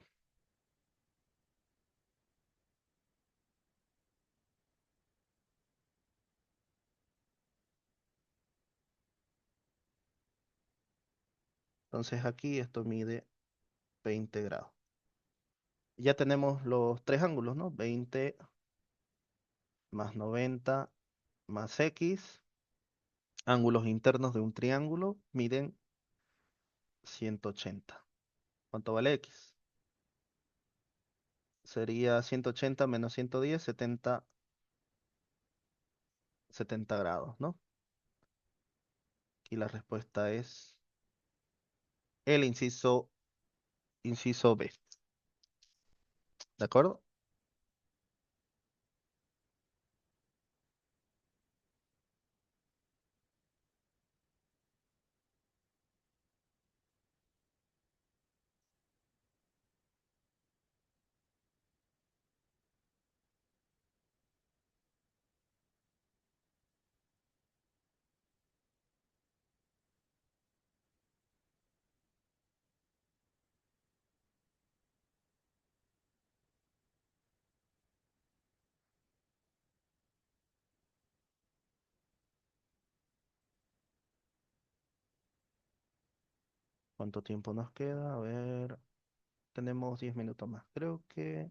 Entonces aquí esto mide 20 grados. Ya tenemos los tres ángulos, ¿no? 20 más 90 más X. Ángulos internos de un triángulo miden 180. ¿Cuánto vale X? Sería 180 menos 110, 70 grados, ¿no? Y la respuesta es el inciso B. ¿De acuerdo? ¿Cuánto tiempo nos queda? A ver, tenemos 10 minutos más. Creo que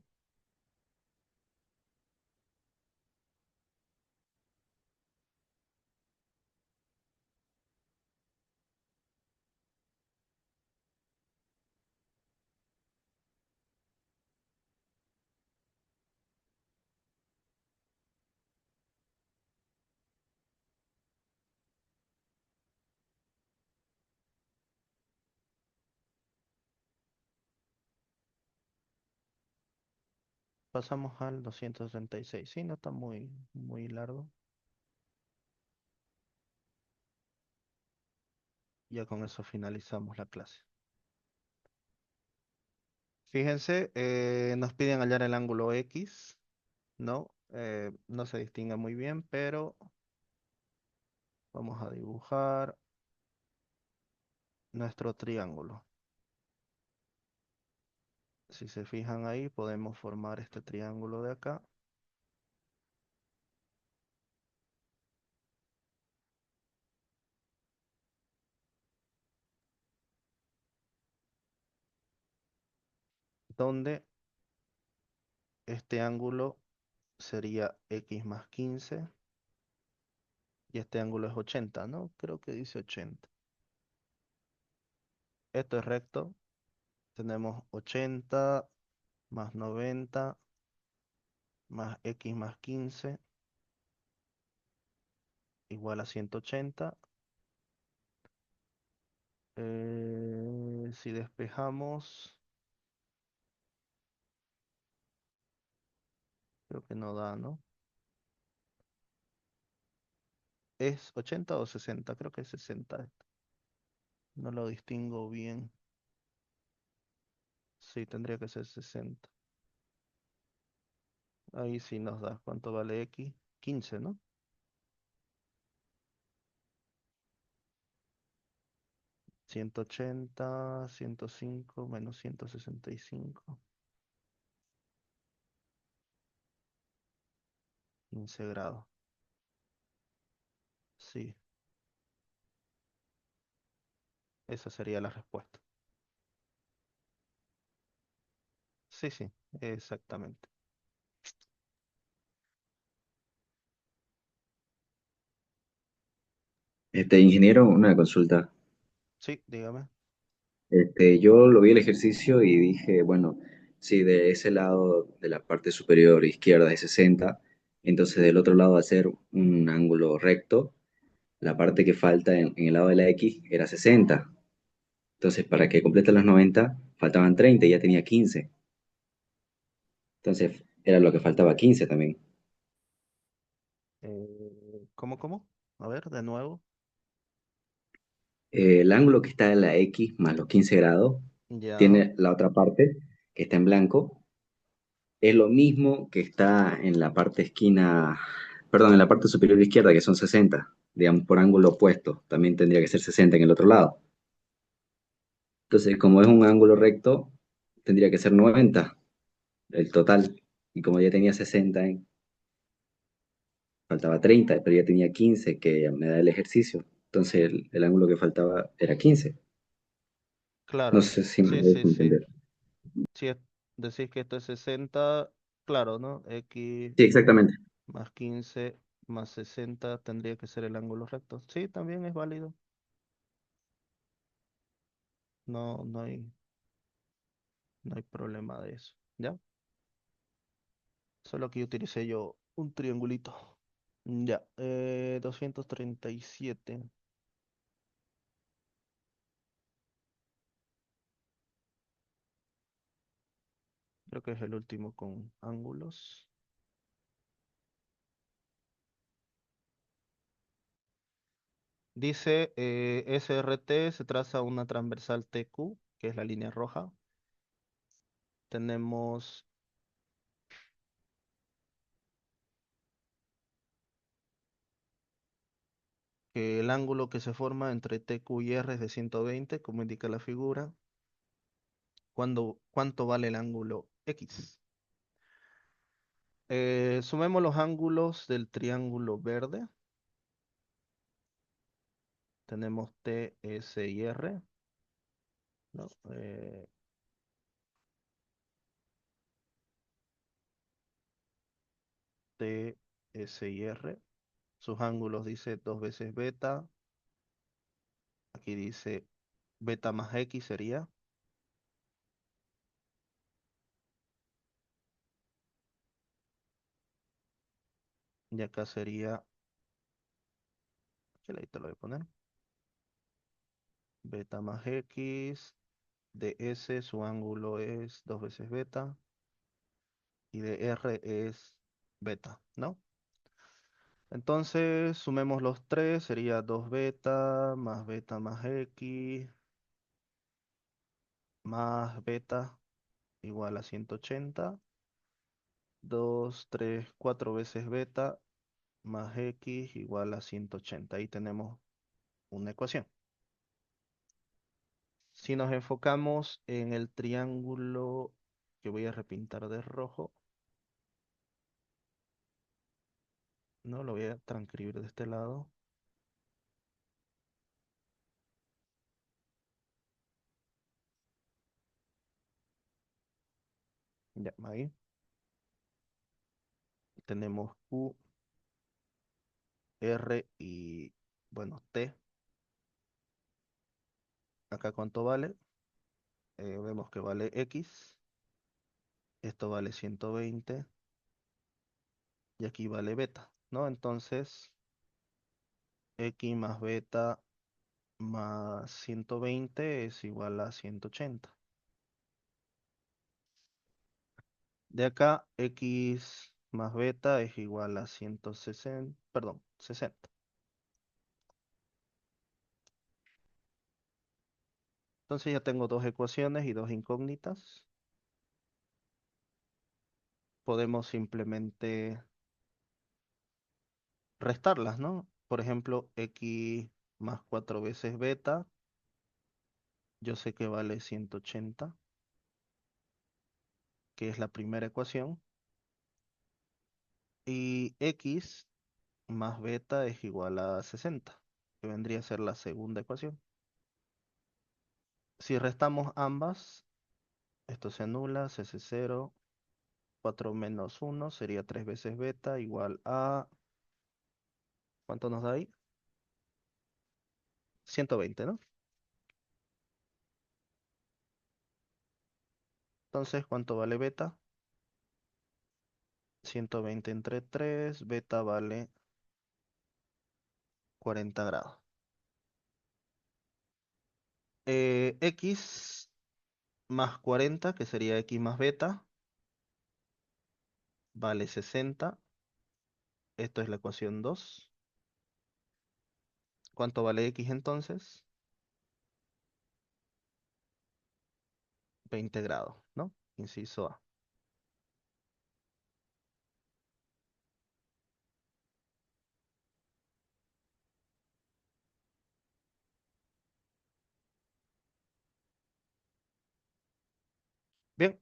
pasamos al 236. Sí, no está muy largo. Ya con eso finalizamos la clase. Fíjense, nos piden hallar el ángulo X, ¿no? No se distingue muy bien, pero vamos a dibujar nuestro triángulo. Si se fijan ahí, podemos formar este triángulo de acá, donde este ángulo sería X más 15 y este ángulo es 80, ¿no? Creo que dice 80. Esto es recto. Tenemos 80 más 90 más X más 15 igual a 180. Si despejamos, creo que no da, ¿no? ¿Es 80 o 60? Creo que es 60 esto. No lo distingo bien. Sí, tendría que ser 60. Ahí sí nos da. ¿Cuánto vale X? 15, ¿no? 180, 105 menos 165. 15 grados. Sí, esa sería la respuesta. Sí, sí, exactamente. Ingeniero, una consulta. Sí, dígame. Yo lo vi el ejercicio y dije, bueno, si de ese lado de la parte superior izquierda es 60, entonces del otro lado, al ser un ángulo recto, la parte que falta en el lado de la X era 60. Entonces, para que complete los 90, faltaban 30 y ya tenía 15. Entonces, era lo que faltaba 15 también. ¿Cómo? A ver, de nuevo. El ángulo que está en la X más los 15 grados Ya. tiene la otra parte que está en blanco. Es lo mismo que está en la parte esquina, perdón, en la parte superior izquierda, que son 60, digamos, por ángulo opuesto. También tendría que ser 60 en el otro lado. Entonces, como es un ángulo recto, tendría que ser 90 el total. Y como ya tenía 60, faltaba 30, pero ya tenía 15 que me da el ejercicio. Entonces, el ángulo que faltaba era 15. No Claro. sé si me Sí, voy sí, a sí. entender. Si decís que esto es 60, claro, ¿no? X Sí, exactamente. más 15 más 60 tendría que ser el ángulo recto. Sí, también es válido. No, no hay problema de eso. ¿Ya? Solo que yo utilicé yo un triangulito. Ya. 237. Creo que es el último con ángulos. Dice, SRT se traza una transversal TQ, que es la línea roja. Tenemos que el ángulo que se forma entre TQ y R es de 120, como indica la figura. ¿Cuánto vale el ángulo X? Sumemos los ángulos del triángulo verde. Tenemos T, S y R, ¿no? T, S y R. Sus ángulos dice 2 veces beta. Aquí dice beta más X sería. Y acá sería, ¿qué ladito lo voy a poner? Beta más X. De S su ángulo es 2 veces beta. Y de R es beta, ¿no? Entonces, sumemos los tres, sería 2 beta más x más beta igual a 180. 2 3 4 veces beta más x igual a 180. Ahí tenemos una ecuación. Si nos enfocamos en el triángulo que voy a repintar de rojo, no lo voy a transcribir de este lado. Ya, ahí tenemos Q, R y, bueno, T. Acá cuánto vale. Vemos que vale X. Esto vale 120 y aquí vale beta, ¿no? Entonces, X más beta más 120 es igual a 180. De acá, X más beta es igual a 160, perdón, 60. Entonces ya tengo dos ecuaciones y dos incógnitas. Podemos simplemente restarlas, ¿no? Por ejemplo, X más 4 veces beta, yo sé que vale 180, que es la primera ecuación. Y X más beta es igual a 60, que vendría a ser la segunda ecuación. Si restamos ambas, esto se anula, se hace 0, 4 menos 1 sería 3 veces beta igual a, ¿cuánto nos da ahí? 120, ¿no? Entonces, ¿cuánto vale beta? 120 entre 3, beta vale 40 grados. X más 40, que sería X más beta, vale 60. Esto es la ecuación 2. ¿Cuánto vale X entonces? 20 grados, ¿no? Inciso A. Bien.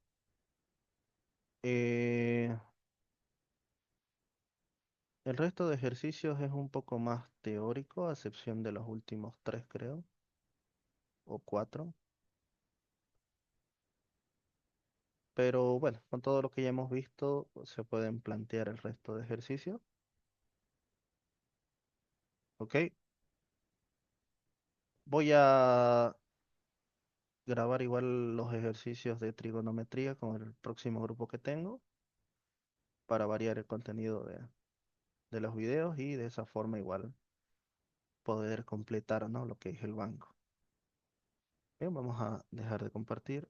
eh, el resto de ejercicios es un poco más teórico, a excepción de los últimos tres, creo, o cuatro. Pero bueno, con todo lo que ya hemos visto, pues, se pueden plantear el resto de ejercicios. ¿Ok? Voy a grabar igual los ejercicios de trigonometría con el próximo grupo que tengo para variar el contenido de los videos y de esa forma igual poder completar, ¿no? Lo que es el banco. Bien, vamos a dejar de compartir.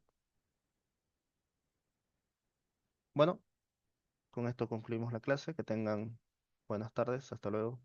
Bueno, con esto concluimos la clase. Que tengan buenas tardes. Hasta luego.